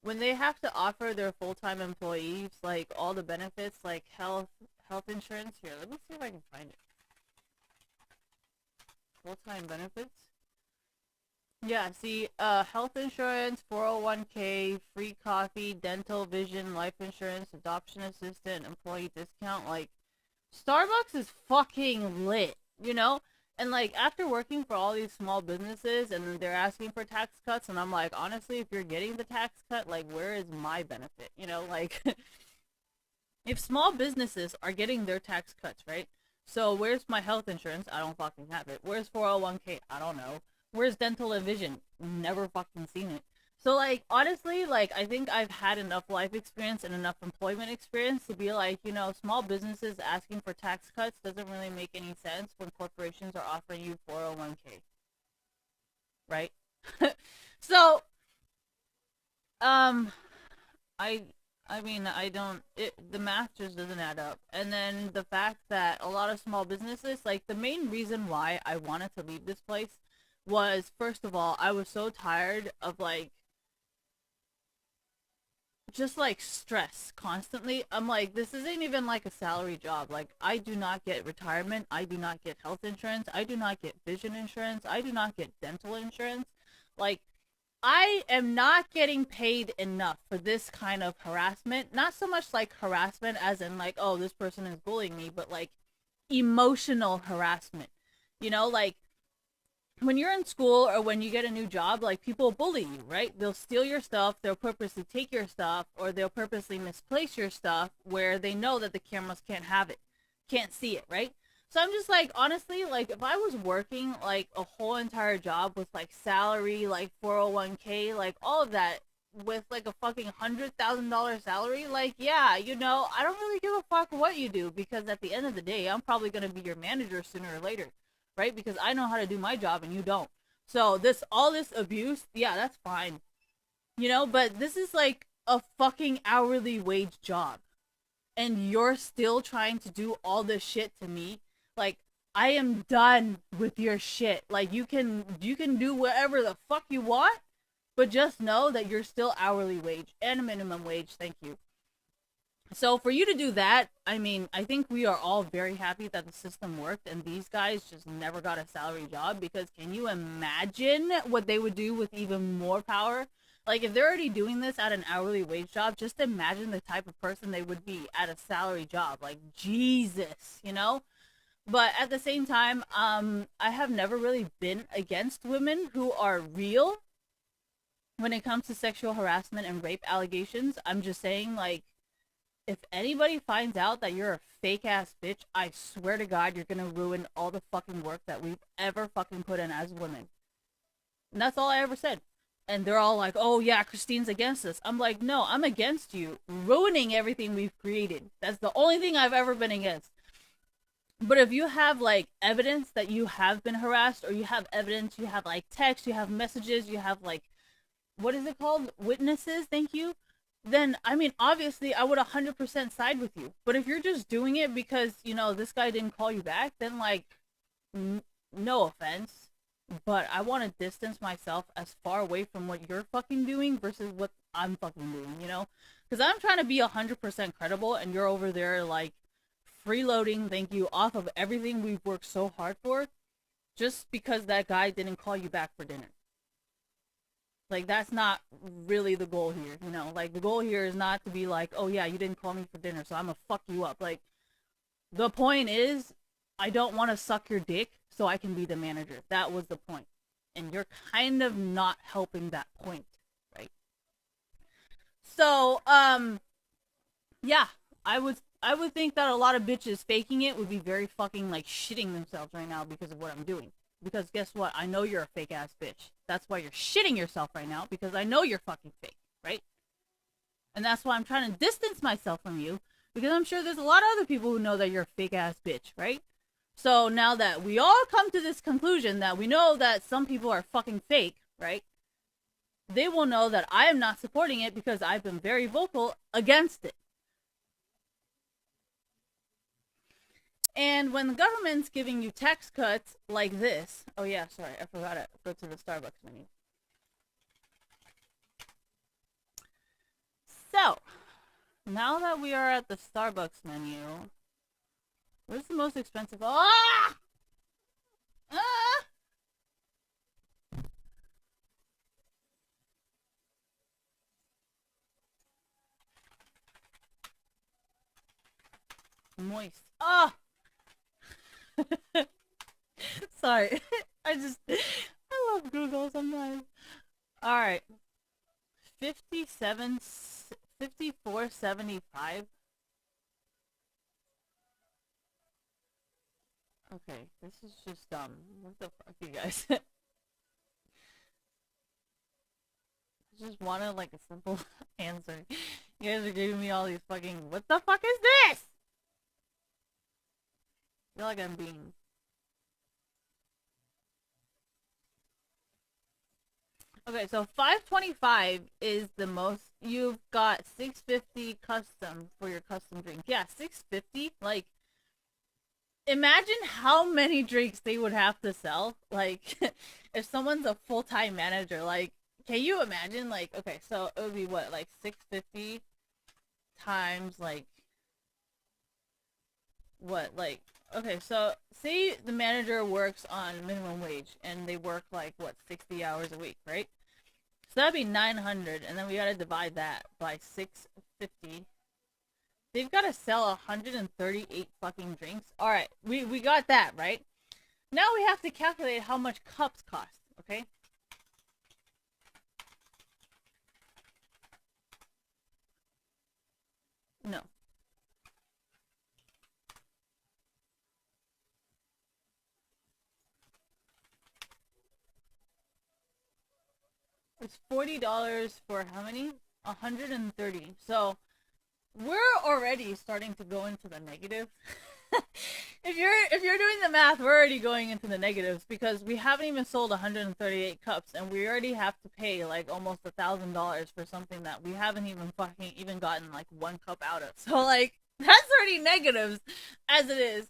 when they have to offer their full-time employees, like, all the benefits, like health insurance. Here, let me see if I can find it. Full-time benefits. Yeah, see, health insurance, 401k, free coffee, dental, vision, life insurance, adoption assistant, employee discount. Like, Starbucks is fucking lit, you know? And, like, after working for all these small businesses, and they're asking for tax cuts, and I'm like, honestly, if you're getting the tax cut, like, where is my benefit? You know, like, if small businesses are getting their tax cuts, right? So, where's my health insurance? I don't fucking have it. Where's 401k? I don't know. Where's dental and vision? Never fucking seen it. So, like, honestly, like, I think I've had enough life experience and enough employment experience to be like, you know, small businesses asking for tax cuts doesn't really make any sense when corporations are offering you 401k. Right? So, I mean, the math just doesn't add up. And then the fact that a lot of small businesses, like, the main reason why I wanted to leave this place was, first of all, I was so tired of, like, just, like, stress constantly. I'm like, this isn't even, like, a salary job. Like, I do not get retirement. I do not get health insurance. I do not get vision insurance. I do not get dental insurance. Like, I am not getting paid enough for this kind of harassment. Not so much, like, harassment as in, like, oh, this person is bullying me, but, like, emotional harassment. You know, like when you're in school or when you get a new job, like people bully you, right? They'll steal your stuff, they'll purposely take your stuff, or they'll purposely misplace your stuff where they know that the cameras can't have it, can't see it, right? So I'm just like, honestly, like if I was working like a whole entire job with like salary, like 401k, like all of that, with like a fucking $100,000 salary, like yeah, you know, I don't really give a fuck what you do because at the end of the day, I'm probably gonna be your manager sooner or later, right? Because I know how to do my job and you don't. So this all this abuse, yeah, that's fine. You know, but this is like a fucking hourly wage job. And you're still trying to do all this shit to me. Like I am done with your shit. Like you can do whatever the fuck you want, but just know that you're still hourly wage and minimum wage. Thank you. So for you to do that, I mean, I think we are all very happy that the system worked and these guys just never got a salary job because can you imagine what they would do with even more power? Like if they're already doing this at an hourly wage job, just imagine the type of person they would be at a salary job. Like Jesus, you know? But at the same time, I have never really been against women who are real when it comes to sexual harassment and rape allegations. I'm just saying like if anybody finds out that you're a fake ass bitch, I swear to God, you're gonna ruin all the fucking work that we've ever fucking put in as women. And that's all I ever said. And they're all like, oh yeah, Christine's against us. I'm like, no, I'm against you ruining everything we've created. That's the only thing I've ever been against. But if you have like evidence that you have been harassed, or you have evidence, you have like text, you have messages, you have like, what is it called? Witnesses, thank you. Then, I mean, obviously, I would 100% side with you. But if you're just doing it because, you know, this guy didn't call you back, then, like, no offense. But I want to distance myself as far away from what you're fucking doing versus what I'm fucking doing, you know? Because I'm trying to be 100% credible, and you're over there, like, freeloading, thank you, off of everything we've worked so hard for, just because that guy didn't call you back for dinner. Like that's not really the goal here, you know. Like the goal here is not to be like, oh yeah, you didn't call me for dinner, so I'm gonna fuck you up. Like the point is, I don't want to suck your dick, so I can be the manager. That was the point, and you're kind of not helping that point, right? So, yeah, I would think that a lot of bitches faking it would be very fucking like shitting themselves right now because of what I'm doing. Because guess what? I know you're a fake ass bitch. That's why you're shitting yourself right now because I know you're fucking fake, right? And that's why I'm trying to distance myself from you because I'm sure there's a lot of other people who know that you're a fake ass bitch, right? So now that we all come to this conclusion that we know that some people are fucking fake, right? They will know that I am not supporting it because I've been very vocal against it. And when the government's giving you tax cuts like this, oh yeah, sorry, I forgot to go to the Starbucks menu. So, now that we are at the Starbucks menu, what's the most expensive? Ah! Ah! Moist. Ah! Sorry. I love Google sometimes. Alright. 57, 54.75. Okay, this is just what the fuck, you guys? I just wanted like a simple answer. You guys are giving me all these fucking, what the fuck is this? I feel like I'm being. Okay, so 525 is the most. You've got 650 custom for your custom drink. Yeah, 650. Like, imagine how many drinks they would have to sell. Like, if someone's a full time manager, like, can you imagine? Like, okay, so it would be what, like 650 times like what, like, okay, so say the manager works on minimum wage and they work like what 60 hours a week, right? So that'd be 900, and then we gotta divide that by 650. They've got to sell 138 fucking drinks. All right, we got that right. Now we have to calculate how much cups cost. Okay. No. It's $40 for how many? 130. So we're already starting to go into the negative. If you're doing the math, we're already going into the negatives because we haven't even sold 138 cups, and we already have to pay like almost $1,000 for something that we haven't even fucking even gotten like one cup out of. So like that's already negatives as it is.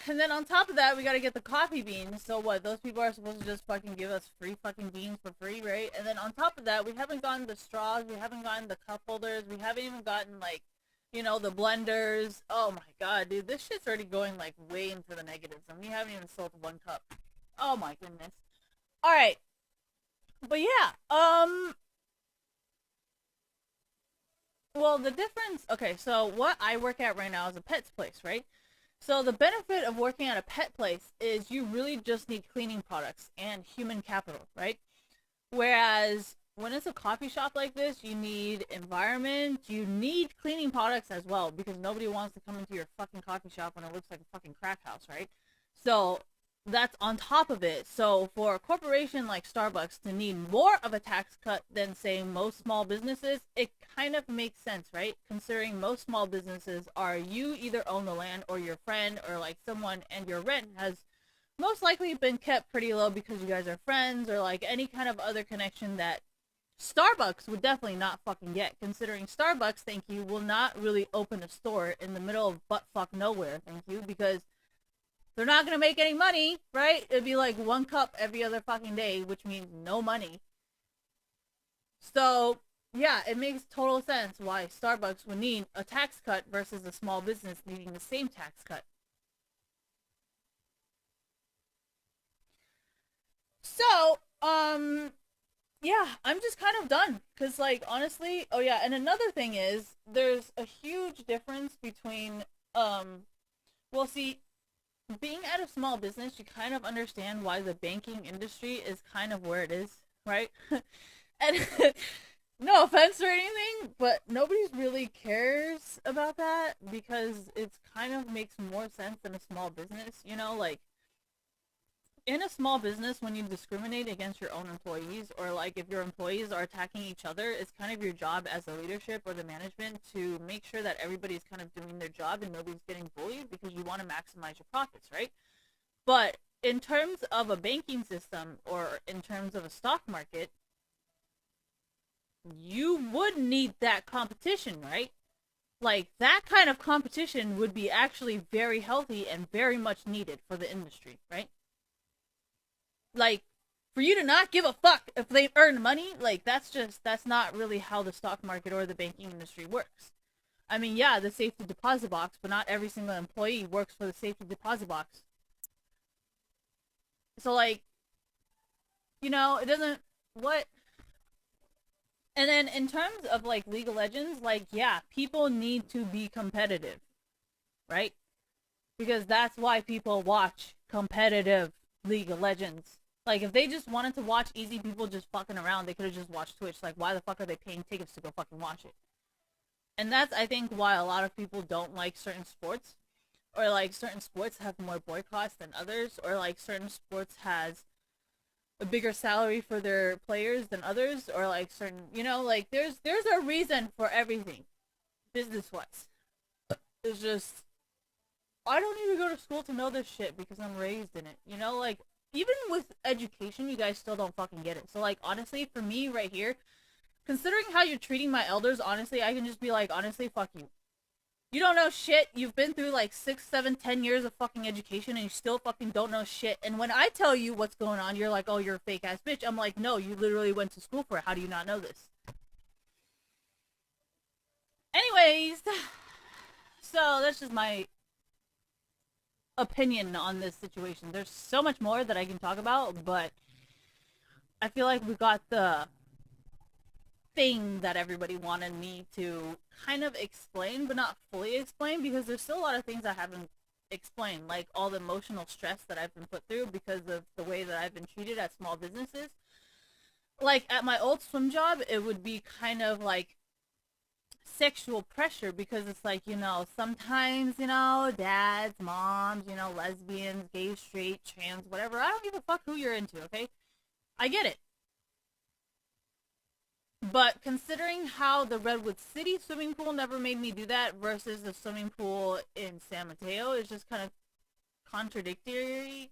And then on top of that, we gotta get the coffee beans. So what? Those people are supposed to just fucking give us free fucking beans for free, right? And then on top of that, we haven't gotten the straws, we haven't gotten the cup holders, we haven't even gotten like, the blenders. Oh my god, dude, this shit's already going like way into the negatives, and we haven't even sold one cup. Oh my goodness. All right, but yeah, well, the difference. Okay, so what I work at right now is a pet's place, right? So the benefit of working at a pet place is you really just need cleaning products and human capital, right? Whereas when it's a coffee shop like this, you need environment, you need cleaning products as well because nobody wants to come into your fucking coffee shop when it looks like a fucking crack house, right? So that's on top of it. So for a corporation like Starbucks to need more of a tax cut than say most small businesses, it kind of makes sense, right? Considering most small businesses are you either own the land or your friend or like someone, and your rent has most likely been kept pretty low because you guys are friends or like any kind of other connection that Starbucks would definitely not fucking get, considering Starbucks, thank you, will not really open a store in the middle of buttfuck nowhere, thank you, because they're not gonna make any money, right? It'd be like one cup every other fucking day, which means no money. So, yeah, it makes total sense why Starbucks would need a tax cut versus a small business needing the same tax cut. So, yeah, I'm just kind of done. Because, like, honestly, oh yeah, and another thing is, there's a huge difference between, well, see, being at a small business, you kind of understand why the banking industry is kind of where it is, right? And no offense or anything, but nobody's really cares about that because it's kind of makes more sense than a small business, like in a small business when you discriminate against your own employees or like if your employees are attacking each other, it's kind of your job as the leadership or the management to make sure that everybody's kind of doing their job and nobody's getting bullied because you want to maximize your profits, right? But in terms of a banking system or in terms of a stock market, you would need that competition, right? Like that kind of competition would be actually very healthy and very much needed for the industry, right? Like for you to not give a fuck if they earn money, like that's not really how the stock market or the banking industry works. I mean, yeah, the safety deposit box, but not every single employee works for the safety deposit box. So like, it doesn't what and then in terms of like League of Legends, like yeah, people need to be competitive, right? Because that's why people watch competitive League of Legends. Like if they just wanted to watch easy people just fucking around, they could have just watched Twitch. Like why the fuck are they paying tickets to go fucking watch it? And that's I think why a lot of people don't like certain sports, or like certain sports have more boycotts than others, or like certain sports has a bigger salary for their players than others, or like certain, like there's a reason for everything, business wise. It's just I don't need to go to school to know this shit because I'm raised in it. Like even with education, you guys still don't fucking get it. So like honestly, for me right here, considering how you're treating my elders, honestly, I can just be like, honestly, fuck you. You don't know shit. You've been through like 6, 7, 10 years of fucking education and you still fucking don't know shit. And when I tell you what's going on, you're like, oh, you're a fake ass bitch. I'm like, no, you literally went to school for it. How do you not know this? Anyways, so that's just my opinion on this situation. There's so much more that I can talk about, but I feel like we got the thing that everybody wanted me to kind of explain, but not fully explain, because there's still a lot of things I haven't explained, like all the emotional stress that I've been put through because of the way that I've been treated at small businesses. Like at my old swim job, it would be kind of like sexual pressure, because it's like, sometimes, dads, moms, lesbians, gay, straight, trans, whatever. I don't give a fuck who you're into, okay? I get it. But considering how the Redwood City swimming pool never made me do that versus the swimming pool in San Mateo, is just kind of contradictory,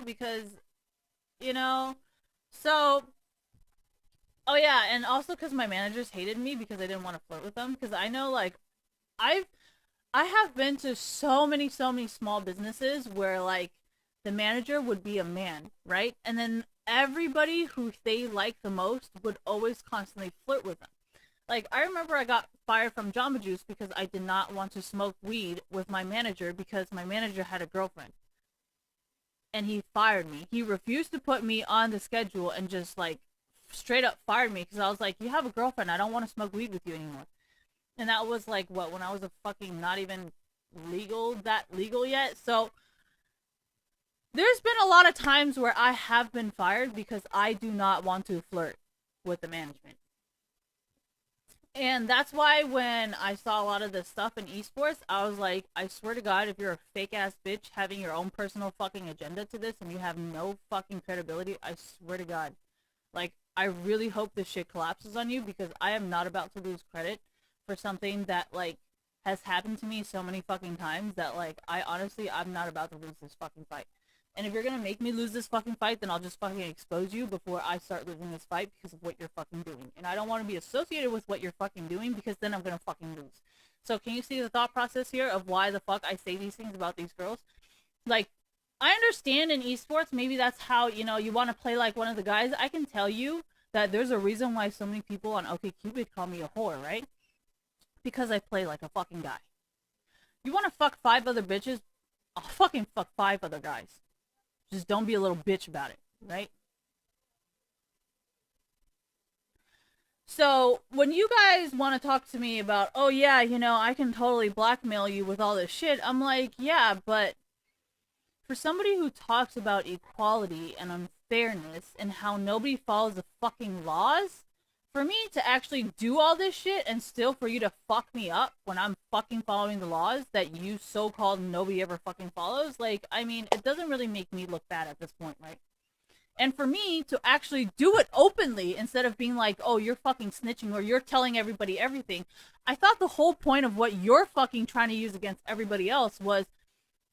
because, you know, so, oh yeah, and also because my managers hated me because I didn't want to flirt with them, because I know, like, I have been to so many small businesses where, like, the manager would be a man, right? And then everybody who they liked the most would always constantly flirt with them. Like, I remember I got fired from Jamba Juice because I did not want to smoke weed with my manager because my manager had a girlfriend. And he fired me. He refused to put me on the schedule and just, like, straight up fired me because I was like, you have a girlfriend. I don't want to smoke weed with you anymore. And that was, like, what, when I was a fucking not even legal yet? So there's been a lot of times where I have been fired because I do not want to flirt with the management. And that's why when I saw a lot of this stuff in esports, I was like, I swear to God, if you're a fake ass bitch having your own personal fucking agenda to this and you have no fucking credibility, I swear to God. Like, I really hope this shit collapses on you, because I am not about to lose credit for something that, like, has happened to me so many fucking times that, like, I'm not about to lose this fucking fight. And if you're gonna make me lose this fucking fight, then I'll just fucking expose you before I start losing this fight because of what you're fucking doing. And I don't want to be associated with what you're fucking doing, because then I'm gonna fucking lose. So can you see the thought process here of why the fuck I say these things about these girls? Like, I understand in esports, maybe that's how, you want to play like one of the guys. I can tell you that there's a reason why so many people on OkCupid call me a whore, right? Because I play like a fucking guy. You want to fuck 5 other bitches? I'll fucking fuck 5 other guys. Just don't be a little bitch about it, right? So when you guys want to talk to me about, oh yeah, I can totally blackmail you with all this shit, I'm like, yeah, but for somebody who talks about equality and unfairness and how nobody follows the fucking laws, for me to actually do all this shit and still for you to fuck me up when I'm fucking following the laws that you so-called nobody ever fucking follows, like, I mean, it doesn't really make me look bad at this point, right? And for me to actually do it openly instead of being like, oh, you're fucking snitching or you're telling everybody everything, I thought the whole point of what you're fucking trying to use against everybody else was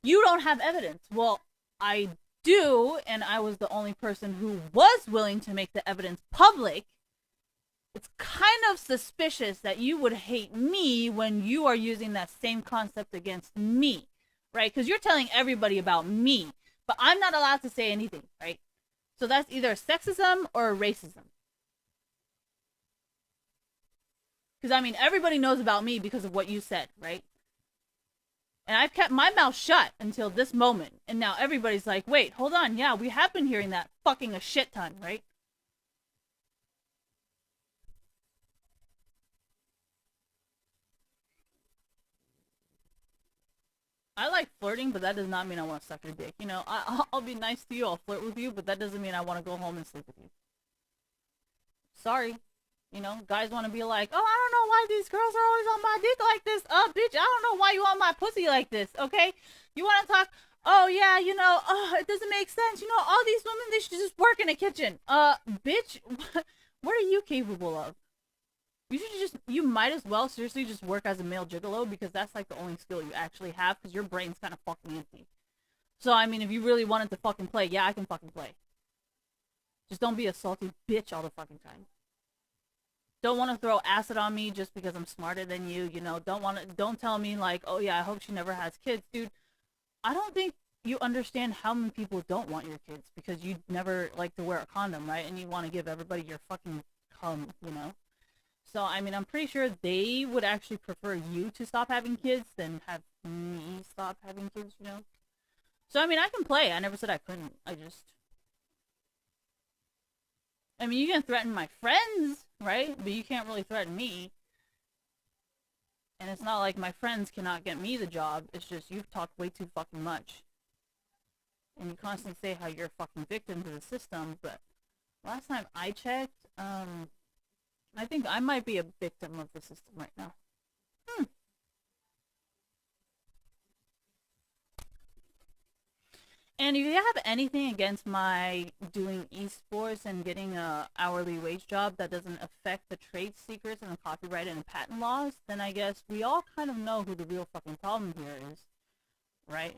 you don't have evidence. Well, I do, and I was the only person who was willing to make the evidence public. It's kind of suspicious that you would hate me when you are using that same concept against me, right? Because you're telling everybody about me, but I'm not allowed to say anything, right? So that's either sexism or racism. Because, I mean, everybody knows about me because of what you said, right? And I've kept my mouth shut until this moment. And now everybody's like, wait, hold on. Yeah, we have been hearing that fucking a shit ton, right? I like flirting, but that does not mean I want to suck your dick. I'll be nice to you. I'll flirt with you, but that doesn't mean I want to go home and sleep with you. Sorry. Guys want to be like, oh, I don't know why these girls are always on my dick like this. Bitch, I don't know why you on my pussy like this, okay? You want to talk, oh, yeah, it doesn't make sense. All these women, they should just work in a kitchen. Bitch, what are you capable of? You might as well seriously just work as a male gigolo, because that's like the only skill you actually have, because your brain's kind of fucking empty. So, I mean, if you really wanted to fucking play, yeah, I can fucking play. Just don't be a salty bitch all the fucking time. Don't want to throw acid on me just because I'm smarter than you, don't tell me like, oh yeah, I hope she never has kids, dude. I don't think you understand how many people don't want your kids because you never like to wear a condom, right? And you want to give everybody your fucking cum, So, I mean, I'm pretty sure they would actually prefer you to stop having kids than have me stop having kids, So, I mean, I can play. I never said I couldn't. I mean, you can threaten my friends, right? But you can't really threaten me. And it's not like my friends cannot get me the job. It's just you've talked way too fucking much. And you constantly say how you're a fucking victim to the system, but last time I checked, I think I might be a victim of the system right now. And if you have anything against my doing esports and getting a hourly wage job that doesn't affect the trade secrets and the copyright and the patent laws, then I guess we all kind of know who the real fucking problem here is, right?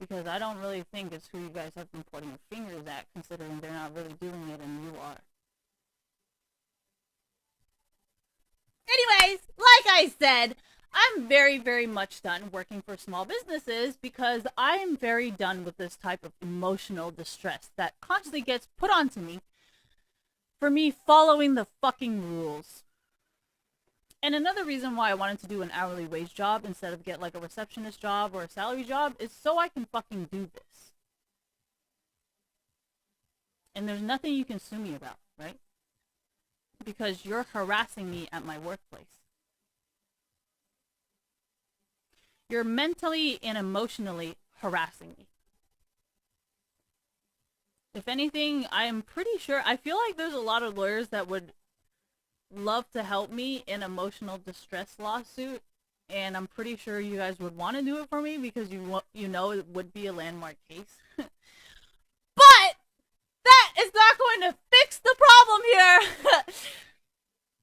Because I don't really think it's who you guys have been pointing your fingers at, considering they're not really doing it and you are. Anyways, like I said, I'm very, very much done working for small businesses because I am very done with this type of emotional distress that constantly gets put onto me for me following the fucking rules. And another reason why I wanted to do an hourly wage job instead of get like a receptionist job or a salary job is so I can fucking do this. And there's nothing you can sue me about, right? Because you're harassing me at my workplace. You're mentally and emotionally harassing me. If anything, I am pretty sure, I feel like there's a lot of lawyers that would love to help me in emotional distress lawsuit, and I'm pretty sure you guys would want to do it for me because you know it would be a landmark case. But that is not going to fix the problem here.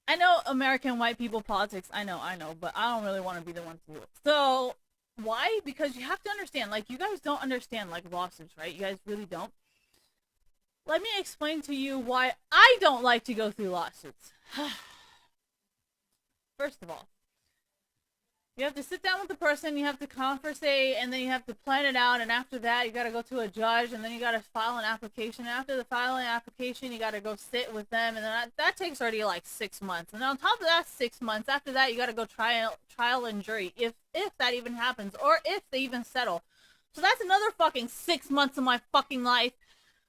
I know American white people politics. I know, but I don't really want to be the one to do it. So, why? Because you have to understand, like, you guys don't understand, like, lawsuits, right? You guys really don't. Let me explain to you why I don't like to go through lawsuits. First of all, you have to sit down with the person, you have to conversate, and then you have to plan it out, and after that, you gotta go to a judge, and then you gotta file an application. And after the filing application, you gotta go sit with them, and then that takes already like 6 months. And on top of that 6 months, after that, you gotta go trial and jury, if that even happens, or if they even settle. So that's another fucking 6 months of my fucking life.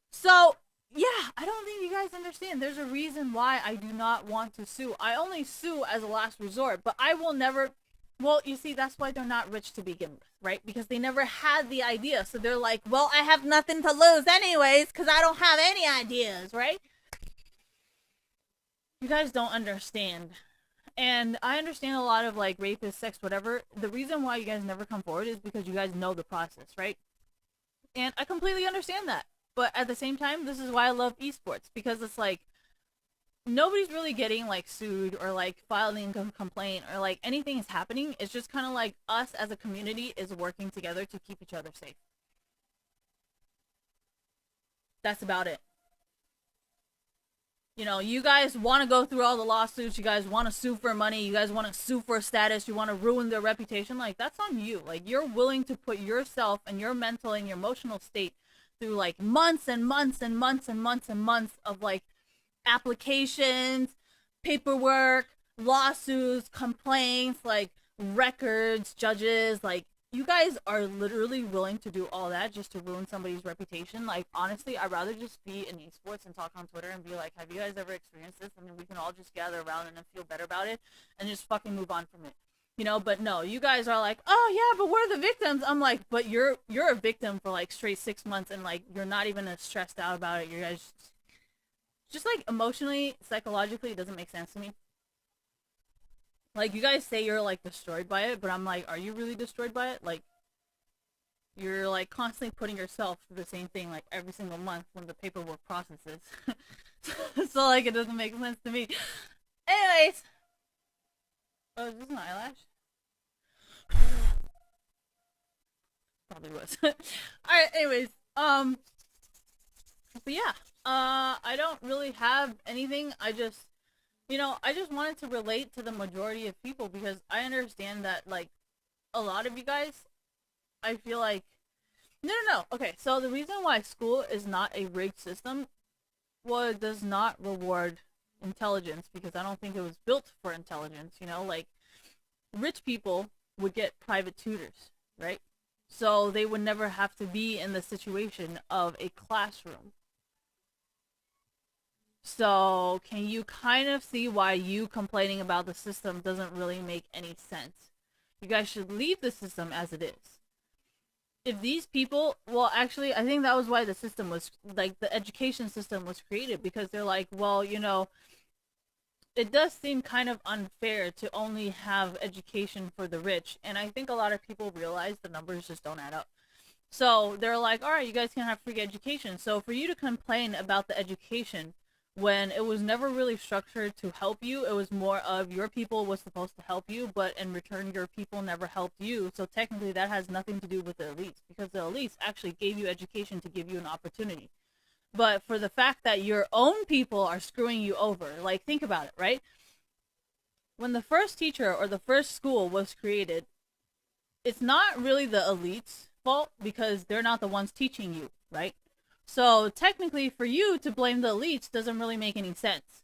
So, yeah, I don't think you guys understand. There's a reason why I do not want to sue. I only sue as a last resort, but I will never... Well, you see, that's why they're not rich to begin with, right? Because they never had the idea. So they're like, well, I have nothing to lose anyways because I don't have any ideas, right? You guys don't understand. And I understand a lot of, like, rapist, sex, whatever. The reason why you guys never come forward is because you guys know the process, right? And I completely understand that. But at the same time, this is why I love esports. Because it's like, nobody's really getting like sued or like filing a complaint or like anything is happening. It's just kind of like us as a community is working together to keep each other safe. That's about it. You know, you guys want to go through all the lawsuits, you guys want to sue for money, you guys want to sue for status, you want to ruin their reputation. Like, that's on you. Like, you're willing to put yourself and your mental and your emotional state through like months and months and months and months and months of like applications, paperwork, lawsuits, complaints, like records, judges. Like, you guys are literally willing to do all that just to ruin somebody's reputation. Like, honestly, I'd rather just be in esports and talk on Twitter and be like, have you guys ever experienced this? And then we can all just gather around and feel better about it and just fucking move on from it. You know, but no, you guys are like, oh yeah, but we're the victims. I'm like, but you're a victim for like straight 6 months and like you're not even as stressed out about it. You guys just like emotionally, psychologically, it doesn't make sense to me. Like, you guys say you're like destroyed by it, but I'm like, are you really destroyed by it? Like, you're like constantly putting yourself through the same thing like every single month when the paperwork processes. So like, it doesn't make sense to me. Anyways, oh, is this an eyelash? Probably was. Alright, anyways, but yeah, I don't really have anything. I just, you know, I just wanted to relate to the majority of people because I understand that, like, a lot of you guys, I feel like, no, okay, so the reason why school is not a rigged system, well, it does not reward intelligence because I don't think it was built for intelligence, you know, like, rich people would get private tutors, right? So they would never have to be in the situation of a classroom. So, can you kind of see why you complaining about the system doesn't really make any sense? You guys should leave the system as it is. If these people, well, actually, I think that was why the system was, like, the education system was created, because they're like, well, you know, it does seem kind of unfair to only have education for the rich. And I think a lot of people realize the numbers just don't add up. So they're like, all right, you guys can have free education. So for you to complain about the education when it was never really structured to help you, it was more of your people was supposed to help you, but in return, your people never helped you. So technically, that has nothing to do with the elites, because the elites actually gave you education to give you an opportunity. But for the fact that your own people are screwing you over, like, think about it, right? When the first teacher or the first school was created, it's not really the elites' fault, because they're not the ones teaching you, right? So technically, for you to blame the elites doesn't really make any sense.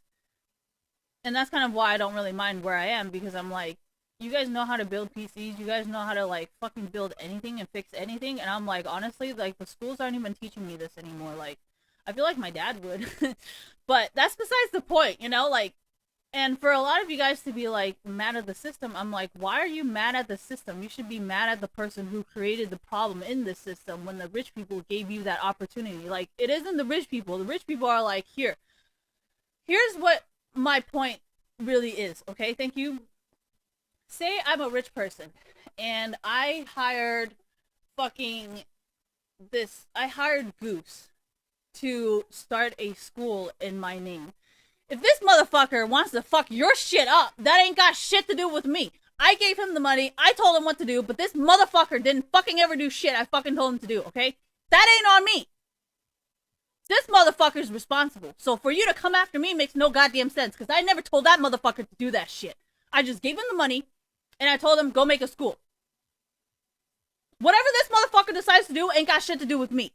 And that's kind of why I don't really mind where I am, because I'm like, you guys know how to build PCs, you guys know how to, like, fucking build anything and fix anything, and I'm like, honestly, like, the schools aren't even teaching me this anymore. Like, I feel like my dad would. But that's besides the point, you know? Like, and for a lot of you guys to be, like, mad at the system, I'm like, why are you mad at the system? You should be mad at the person who created the problem in this system when the rich people gave you that opportunity. Like, it isn't the rich people. The rich people are like, here's what my point really is, okay? Thank you. Say I'm a rich person, and I hired Goose to start a school in my name. If this motherfucker wants to fuck your shit up, that ain't got shit to do with me. I gave him the money, I told him what to do, but this motherfucker didn't fucking ever do shit I fucking told him to do, okay? That ain't on me. This motherfucker's responsible. So for you to come after me makes no goddamn sense, because I never told that motherfucker to do that shit. I just gave him the money, and I told him, go make a school. Whatever this motherfucker decides to do ain't got shit to do with me.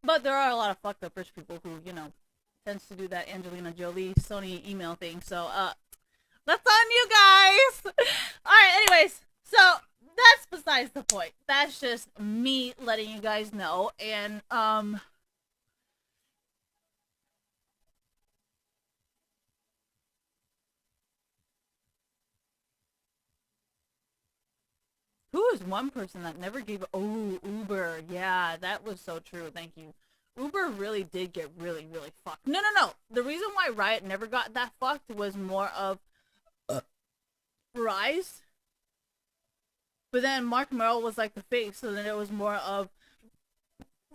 But there are a lot of fucked up rich people who, you know, tends to do that Angelina Jolie Sony email thing. So, that's on you guys. Alright, anyways. So, that's besides the point. That's just me letting you guys know. And, who is one person that never gave... Oh, Uber. Yeah, that was so true. Thank you. Uber really did get really, really fucked. No. The reason why Riot never got that fucked was more of Rise. But then Mark Merrill was like the face, so then it was more of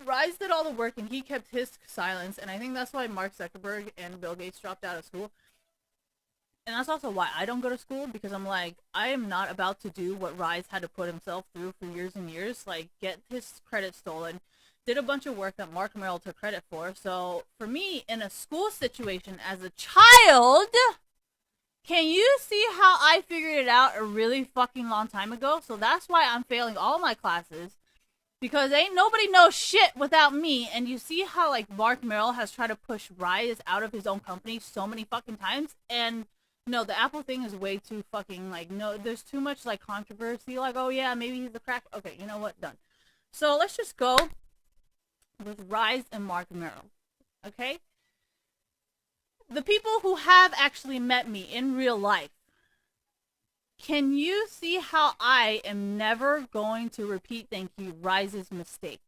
Rise did all the work and he kept his silence, and I think that's why Mark Zuckerberg and Bill Gates dropped out of school. And that's also why I don't go to school, because I'm like, I am not about to do what Rise had to put himself through for years and years, like get his credit stolen, did a bunch of work that Mark Merrill took credit for. So for me, in a school situation as a child, can you see how I figured it out a really fucking long time ago? So that's why I'm failing all my classes, because ain't nobody knows shit without me. And you see how, like, Mark Merrill has tried to push Rise out of his own company so many fucking times, and no, the Apple thing is way too fucking, like, no, there's too much, like, controversy, like, oh yeah, maybe he's a crack. Okay, you know what? Done. So let's just go with Rise and Mark Merrill, okay? The people who have actually met me in real life, can you see how I am never going to repeat, thank you, Rise's mistake?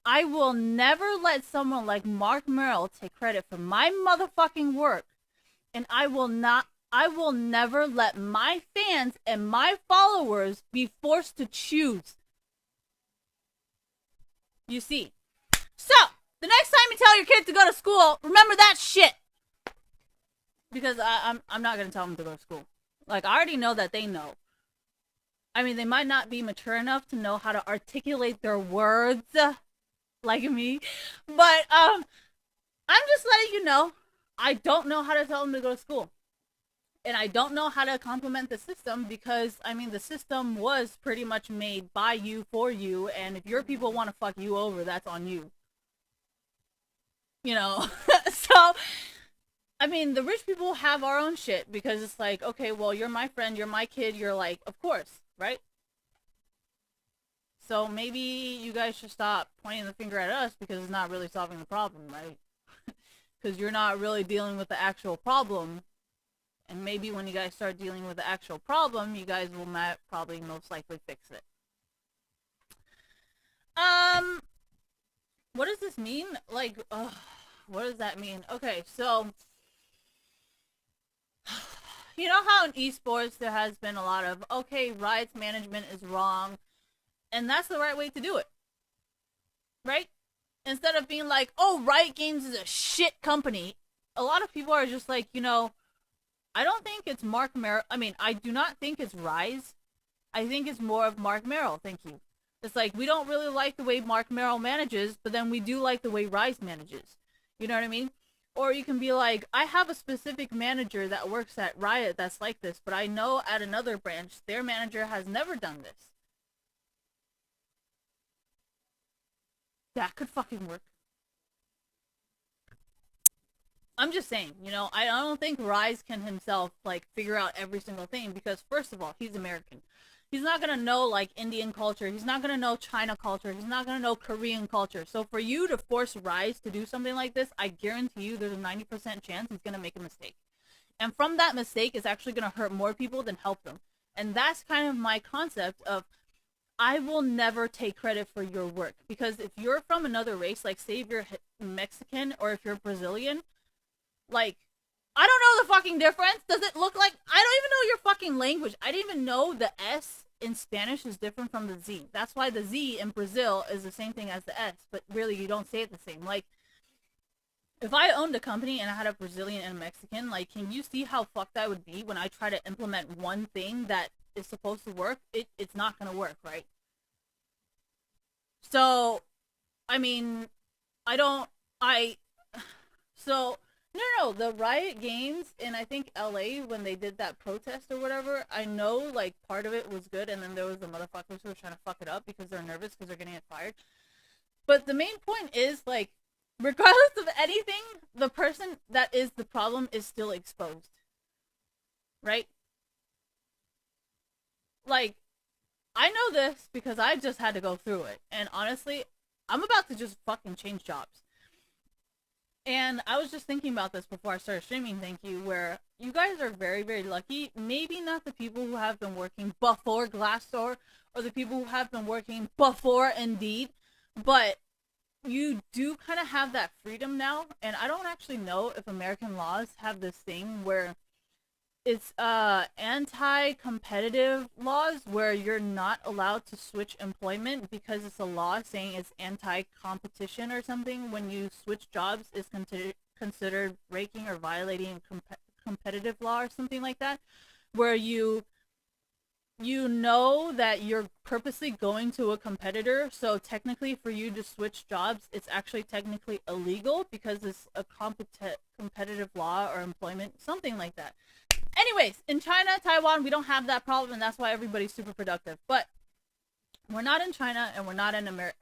I will never let someone like Mark Merrill take credit for my motherfucking work, and I will never let my fans and my followers be forced to choose. You see. So, the next time you tell your kid to go to school, remember that shit. Because I'm not going to tell them to go to school. Like, I already know that they know. I mean, they might not be mature enough to know how to articulate their words like me. But, I'm just letting you know, I don't know how to tell them to go to school. And I don't know how to compliment the system, because, I mean, the system was pretty much made by you, for you, and if your people want to fuck you over, that's on you. You know? So, I mean, the rich people have our own shit, because it's like, okay, well, you're my friend, you're my kid, you're like, of course, right? So maybe you guys should stop pointing the finger at us because it's not really solving the problem, right? Because you're not really dealing with the actual problem. And maybe when you guys start dealing with the actual problem, you guys will probably most likely fix it. What does this mean? Like, what does that mean? Okay, so you know how in esports there has been a lot of, okay, Riot's management is wrong, and that's the right way to do it, right? Instead of being like, oh, Riot Games is a shit company, a lot of people are just like, you know, I don't think it's Mark Merrill. I mean, I do not think it's Rise. I think it's more of Mark Merrill. Thank you. It's like, we don't really like the way Mark Merrill manages, but then we do like the way Rise manages. You know what I mean? Or you can be like, I have a specific manager that works at Riot that's like this, but I know at another branch, their manager has never done this. That could fucking work. I'm just saying, you know, I don't think Rise can himself, like, figure out every single thing because, first of all, he's American. He's not gonna know, like, Indian culture. He's not gonna know China culture. He's not gonna know Korean culture. So for you to force Rise to do something like this, I guarantee you there's a 90% chance he's gonna make a mistake. And from that mistake, it's actually gonna hurt more people than help them. And that's kind of my concept of, I will never take credit for your work. Because if you're from another race, like, say if you're Mexican or if you're Brazilian, like, I don't know the fucking difference. Does it look like... I don't even know your fucking language. I didn't even know the S in Spanish is different from the Z. That's why the Z in Brazil is the same thing as the S, but really you don't say it the same. Like, if I owned a company and I had a Brazilian and a Mexican, like, can you see how fucked I would be when I try to implement one thing that is supposed to work? It's not gonna work, right? So, I mean, so... No, the Riot Games in, I think, LA, when they did that protest or whatever, I know, like, part of it was good, and then there was the motherfuckers who were trying to fuck it up because they're nervous because they're gonna get fired. But the main point is, like, regardless of anything, the person that is the problem is still exposed. Right? Like, I know this because I just had to go through it. And honestly, I'm about to just fucking change jobs. And I was just thinking about this before I started streaming, thank you, where you guys are very, very lucky. Maybe not the people who have been working before Glassdoor or the people who have been working before Indeed, but you do kind of have that freedom now. And I don't actually know if American laws have this thing where it's anti-competitive laws where you're not allowed to switch employment because it's a law saying it's anti-competition or something. When you switch jobs, is considered breaking or violating competitive law or something like that, where you know that you're purposely going to a competitor, so technically for you to switch jobs, it's actually technically illegal because it's a competitive law or employment, something like that. Anyways, in China, Taiwan, we don't have that problem, and that's why everybody's super productive. But we're not in China, and we're not in we're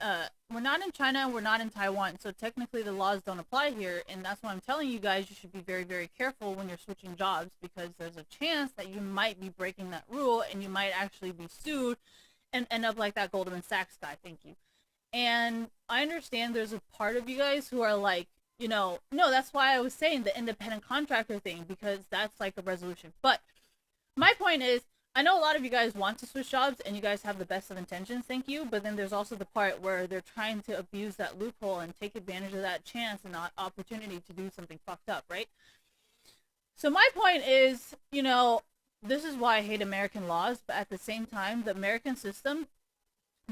not in China, and we're not in Taiwan. So technically, the laws don't apply here, and that's why I'm telling you guys you should be very, very careful when you're switching jobs because there's a chance that you might be breaking that rule, and you might actually be sued, and end up like that Goldman Sachs guy. Thank you. And I understand there's a part of you guys who are like, you know, no, that's why I was saying the independent contractor thing, because that's like a resolution. But my point is, I know a lot of you guys want to switch jobs and you guys have the best of intentions, thank you, but then there's also the part where they're trying to abuse that loophole and take advantage of that chance and that opportunity to do something fucked up, right? So my point is, you know, this is why I hate American laws, but at the same time, the American system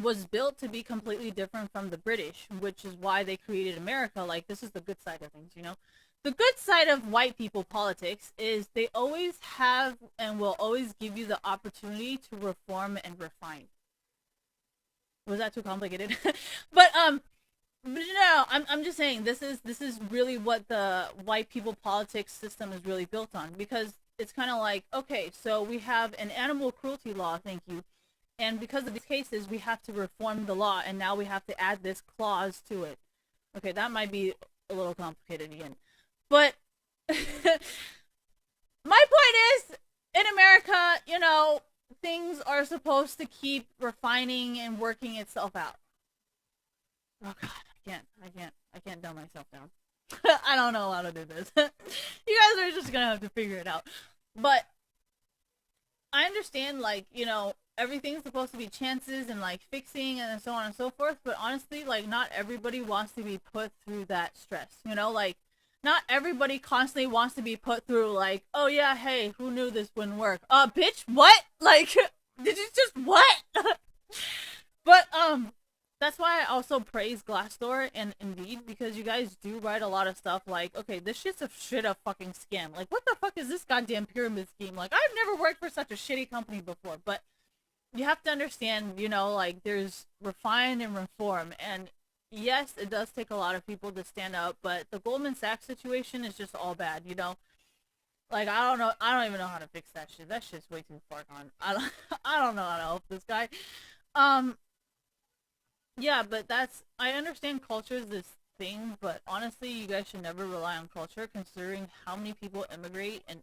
was built to be completely different from the British, which is why they created America. Like, this is the good side of things, you know? The good side of white people politics is they always have and will always give you the opportunity to reform and refine. Was that too complicated? but no, I'm just saying this is really what the white people politics system is really built on, because it's kind of like, okay, so we have an animal cruelty law, thank you. And because of these cases, we have to reform the law, and now we have to add this clause to it. Okay, that might be a little complicated again. But my point is, in America, you know, things are supposed to keep refining and working itself out. Oh god, I can't dumb myself down. I don't know how to do this. You guys are just gonna have to figure it out. But I understand, like, you know, everything's supposed to be chances and like fixing and so on and so forth, but honestly, like, not everybody wants to be put through that stress, you know, like, not everybody constantly wants to be put through, like, oh yeah, hey, who knew this wouldn't work? Bitch, what? Like, did you just what? But that's why I also praise Glassdoor and Indeed, because you guys do write a lot of stuff like, okay, this shit's a shit a fucking scam. Like, what the fuck is this goddamn pyramid scheme? Like, I've never worked for such a shitty company before, but you have to understand, you know, like, there's refine and reform, and yes, it does take a lot of people to stand up, but the Goldman Sachs situation is just all bad, you know? Like, I don't even know how to fix that shit. That shit's way too far gone. I don't know how to help this guy. Um, yeah, but I understand culture is this thing, but honestly, you guys should never rely on culture, considering how many people immigrate and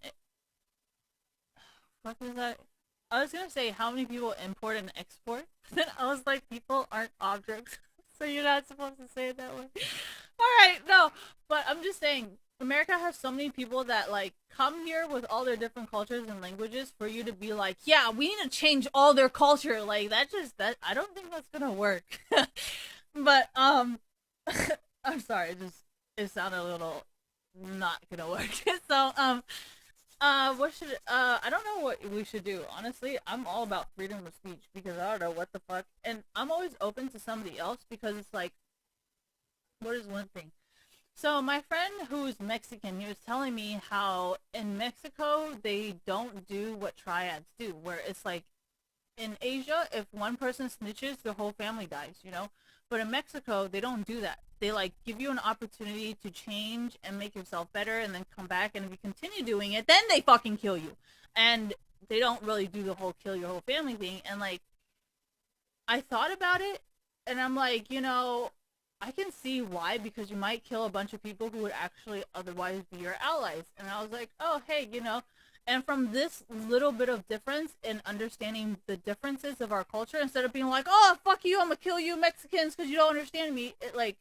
what was that? I was gonna say how many people import and export. Then I was like, people aren't objects, so you're not supposed to say it that way. All right, no, but I'm just saying, America has so many people that like come here with all their different cultures and languages for you to be like, yeah, we need to change all their culture. Like that I don't think that's gonna work. But I'm sorry, it sounded a little not gonna work. So what should I don't know what we should do. Honestly, I'm all about freedom of speech because I don't know what the fuck, and I'm always open to somebody else because it's like, what is one thing? So my friend who's Mexican, he was telling me how in Mexico they don't do what triads do, where it's like in Asia, if one person snitches, the whole family dies, you know? But in Mexico, they don't do that. They like give you an opportunity to change and make yourself better and then come back, and if you continue doing it, then they fucking kill you. And they don't really do the whole kill your whole family thing. And like, I thought about it and I'm like, you know, I can see why, because you might kill a bunch of people who would actually otherwise be your allies. And I was like, oh, hey, you know, and from this little bit of difference in understanding the differences of our culture, instead of being like, oh, fuck you, I'm gonna kill you Mexicans because you don't understand me, it like,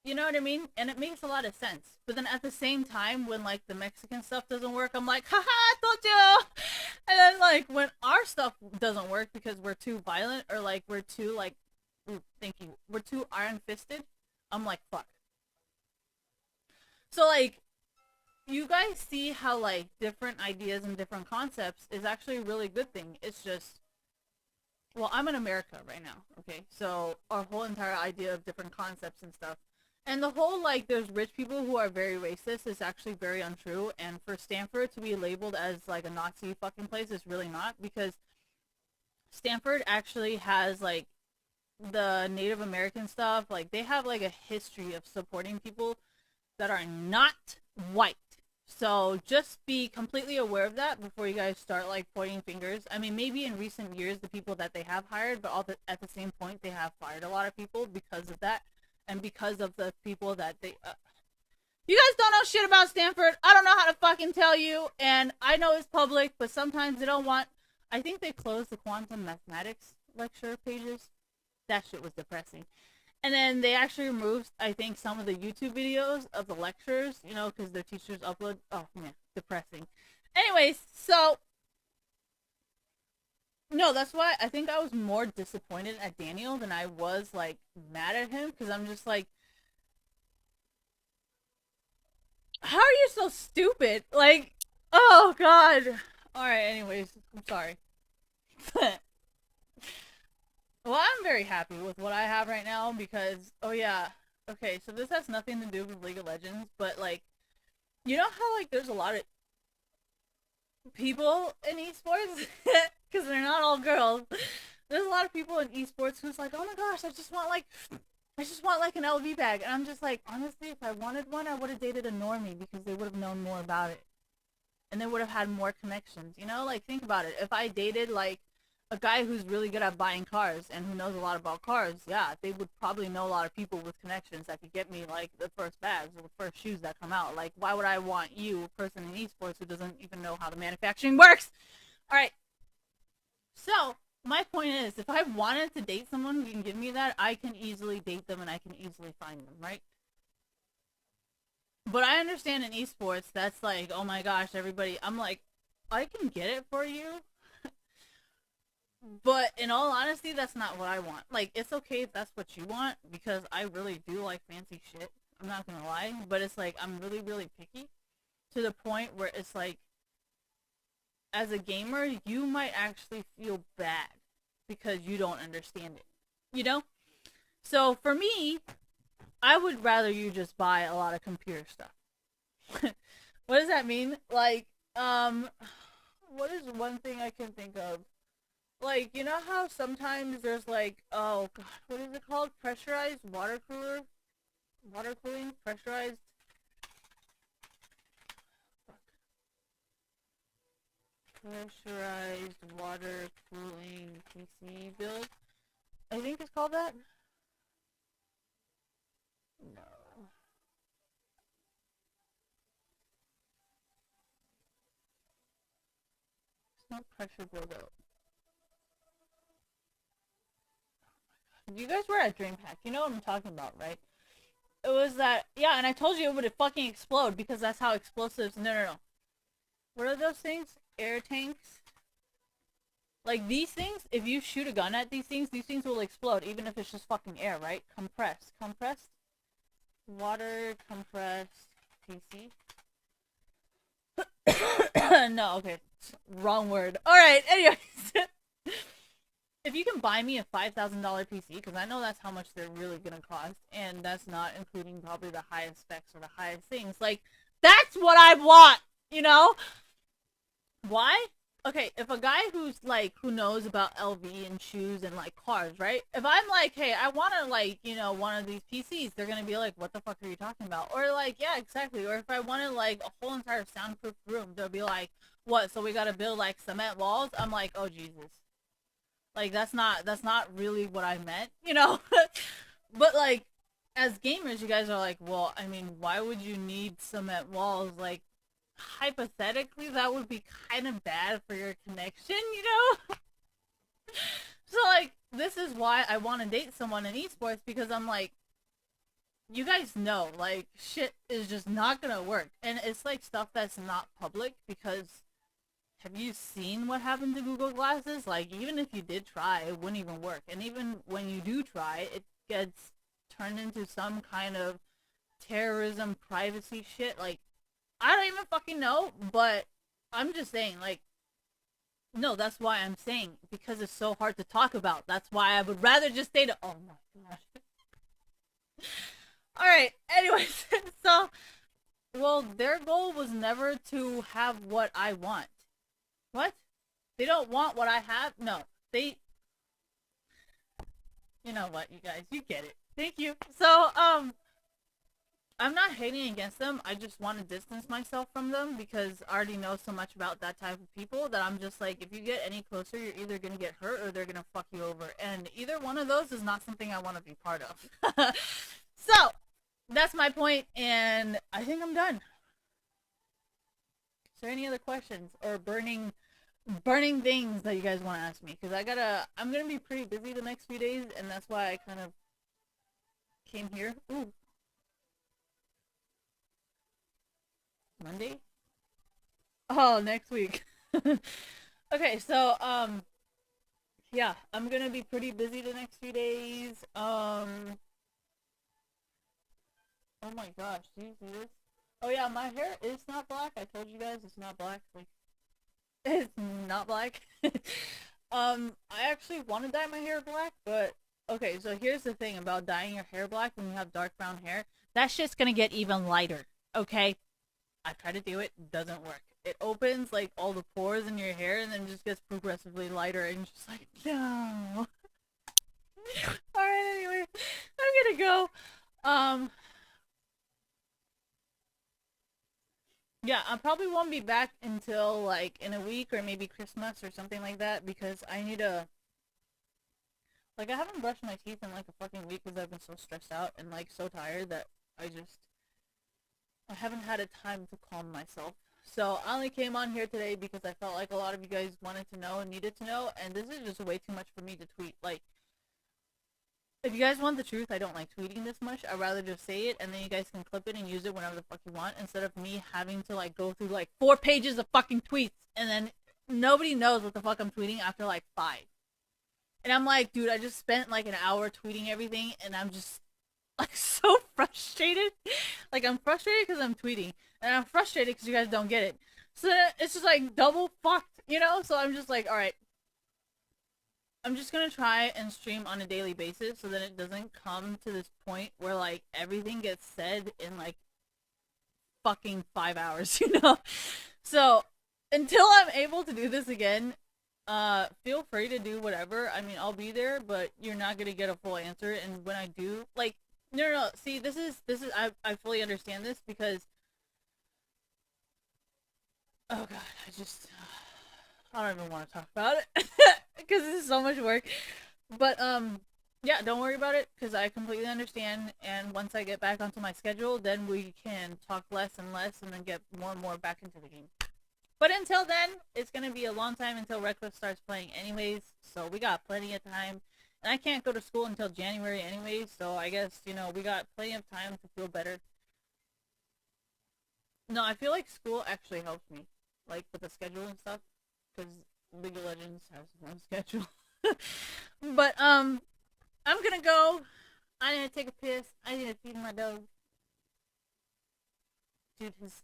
you know what I mean? And it makes a lot of sense. But then at the same time, when like the Mexican stuff doesn't work, I'm like, haha, I told you. And then like when our stuff doesn't work because we're too violent or like we're too like, ooh, thank you, we're too iron fisted, I'm like, fuck. So like, you guys see how like different ideas and different concepts is actually a really good thing. It's just, well, I'm in America right now, okay? So our whole entire idea of different concepts and stuff, and the whole like there's rich people who are very racist is actually very untrue. And for Stanford to be labeled as like a Nazi fucking place is really not, because Stanford actually has like the Native American stuff. Like they have like a history of supporting people that are not white. So just be completely aware of that before you guys start like pointing fingers. I mean, maybe in recent years the people that they have hired, but at the same point they have fired a lot of people because of that, and because of the people that they. You guys don't know shit about Stanford. I don't know how to fucking tell you, and I know it's public, but sometimes they don't want. I think they closed the quantum mathematics lecture pages. That shit was depressing. And then they actually removed, I think, some of the YouTube videos of the lectures, you know, because their teachers upload. Oh, man, depressing. Anyways, so, no, that's why I think I was more disappointed at Daniel than I was, like, mad at him, because I'm just like, how are you so stupid? Like, oh, God. Alright, anyways, I'm sorry. Well, I'm very happy with what I have right now because, oh yeah, okay, so this has nothing to do with League of Legends, but like, you know how like there's a lot of people in esports? Because they're not all girls. There's a lot of people in esports who's like, oh my gosh, I just want like an LV bag. And I'm just like, honestly, if I wanted one, I would have dated a normie because they would have known more about it. And they would have had more connections, you know? Like, think about it. If I dated like a guy who's really good at buying cars and who knows a lot about cars, yeah, they would probably know a lot of people with connections that could get me like the first bags or the first shoes that come out. Like, why would I want you, a person in esports who doesn't even know how the manufacturing works? Alright, so my point is, if I wanted to date someone who can give me that, I can easily date them and I can easily find them, right? But I understand in esports, that's like, oh my gosh, everybody. I'm like, I can get it for you, but in all honesty, that's not what I want. Like, it's okay if that's what you want, because I really do like fancy shit. I'm not gonna lie, but it's like, I'm really, really picky to the point where it's like, as a gamer, you might actually feel bad because you don't understand it. You know? So for me, I would rather you just buy a lot of computer stuff. What does that mean? Like, what is one thing I can think of? Like, you know how sometimes there's like, oh god, what is it called? Pressurized water cooler? Water cooling? Pressurized? Pressurized water cooling PC build? I think it's called that? No. It's not pressure build-up. You guys were at DreamHack. You know what I'm talking about, right? It was that, yeah, and I told you it would fucking explode because that's how explosives. No, no, no. What are those things? Air tanks? Like these things, if you shoot a gun at these things will explode, even if it's just fucking air, right? Compressed. Compressed? Water compressed PC? No, okay. Wrong word. Alright, anyways. If you can buy me a $5,000 PC, because I know that's how much they're really gonna cost, and that's not including probably the highest specs or the highest things, like, that's what I want, you know? Why? Okay, if a guy who's like, who knows about LV and shoes and like cars, right? If I'm like, hey, I want to like, you know, one of these PCs, they're gonna be like, what the fuck are you talking about? Or like, yeah, exactly. Or if I wanted like a whole entire soundproof room, they'll be like, what? So we gotta build like cement walls? I'm like, oh Jesus. Like that's not really what I meant, you know? But like as gamers, you guys are like, well, I mean, why would you need cement walls? Like hypothetically, that would be kind of bad for your connection, you know? So like this is why I want to date someone in esports, because I'm like, you guys know, like shit is just not gonna work, and it's like stuff that's not public because have you seen what happened to Google Glasses? Like, even if you did try, it wouldn't even work. And even when you do try, it gets turned into some kind of terrorism, privacy shit. Like, I don't even fucking know, but I'm just saying, like, no, that's why I'm saying, because it's so hard to talk about. That's why I would rather just stay to. Oh my gosh. Alright, anyways, so, well, their goal was never to have what I want. What? They don't want what I have? No. They. You know what, you guys, you get it. Thank you. So, I'm not hating against them. I just want to distance myself from them because I already know so much about that type of people that I'm just like, if you get any closer, you're either gonna get hurt or they're gonna fuck you over. And either one of those is not something I want to be part of. So, that's my point, and I think I'm done. Is there any other questions or burning things that you guys want to ask me? Because I'm gonna be pretty busy the next few days, and that's why I kind of came here. Ooh, Monday? Oh, next week. Okay, so yeah, I'm gonna be pretty busy the next few days. Oh my gosh, do you see this? Oh yeah, my hair is not black. I told you guys it's not black. Like, it's not black. I actually want to dye my hair black, but okay, so here's the thing about dyeing your hair black when you have dark brown hair. That shit's gonna get even lighter, okay? I try to do it, doesn't work. It opens like all the pores in your hair and then just gets progressively lighter and just like, no. Alright, anyway, I'm gonna go. Um, yeah, I probably won't be back until like in a week or maybe Christmas or something like that because I need to. Like, I haven't brushed my teeth in like a fucking week because I've been so stressed out and like so tired that I haven't had a time to calm myself. So I only came on here today because I felt like a lot of you guys wanted to know and needed to know, and this is just way too much for me to tweet. Like, if you guys want the truth, I don't like tweeting this much. I'd rather just say it, and then you guys can clip it and use it whenever the fuck you want, instead of me having to, like, go through, like, 4 pages of fucking tweets, and then nobody knows what the fuck I'm tweeting after, like, 5. And I'm like, dude, I just spent, like, an hour tweeting everything, and I'm just, like, so frustrated. Like, I'm frustrated because I'm tweeting, and I'm frustrated because you guys don't get it. So it's just, like, double fucked, you know? So I'm just like, alright, I'm just gonna try and stream on a daily basis so that it doesn't come to this point where, like, everything gets said in, like, fucking 5 hours, you know? So, until I'm able to do this again, feel free to do whatever. I mean, I'll be there, but you're not gonna get a full answer, and when I do, like, no, see, this is, I fully understand this, because, oh god, I don't even want to talk about it, because this is so much work, but, yeah, don't worry about it, because I completely understand, and once I get back onto my schedule, then we can talk less and less, and then get more and more back into the game. But until then, it's going to be a long time until Redcliffe starts playing anyways, so we got plenty of time. And I can't go to school until January anyways, so I guess, you know, we got plenty of time to feel better. No, I feel like school actually helps me, like, with the schedule and stuff, because League of Legends has no schedule. But, I'm gonna go. I need to take a piss. I need to feed my dog. Dude, his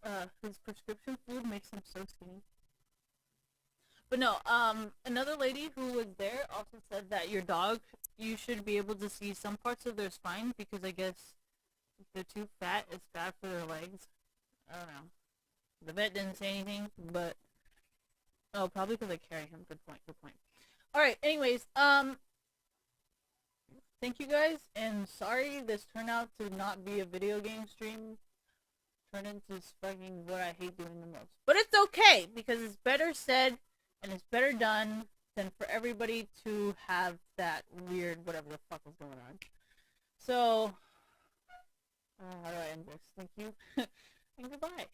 prescription food makes him so skinny. But no, another lady who was there also said that your dog, you should be able to see some parts of their spine, because I guess if they're too fat, it's bad for their legs. I don't know. The vet didn't say anything, but oh, probably because I carry him. Good point. Good point. All right. Anyways, thank you guys, and sorry this turned out to not be a video game stream. Turned into fucking what I hate doing the most. But it's okay, because it's better said and it's better done than for everybody to have that weird whatever the fuck is going on. So, how do I end this? Thank you, and goodbye.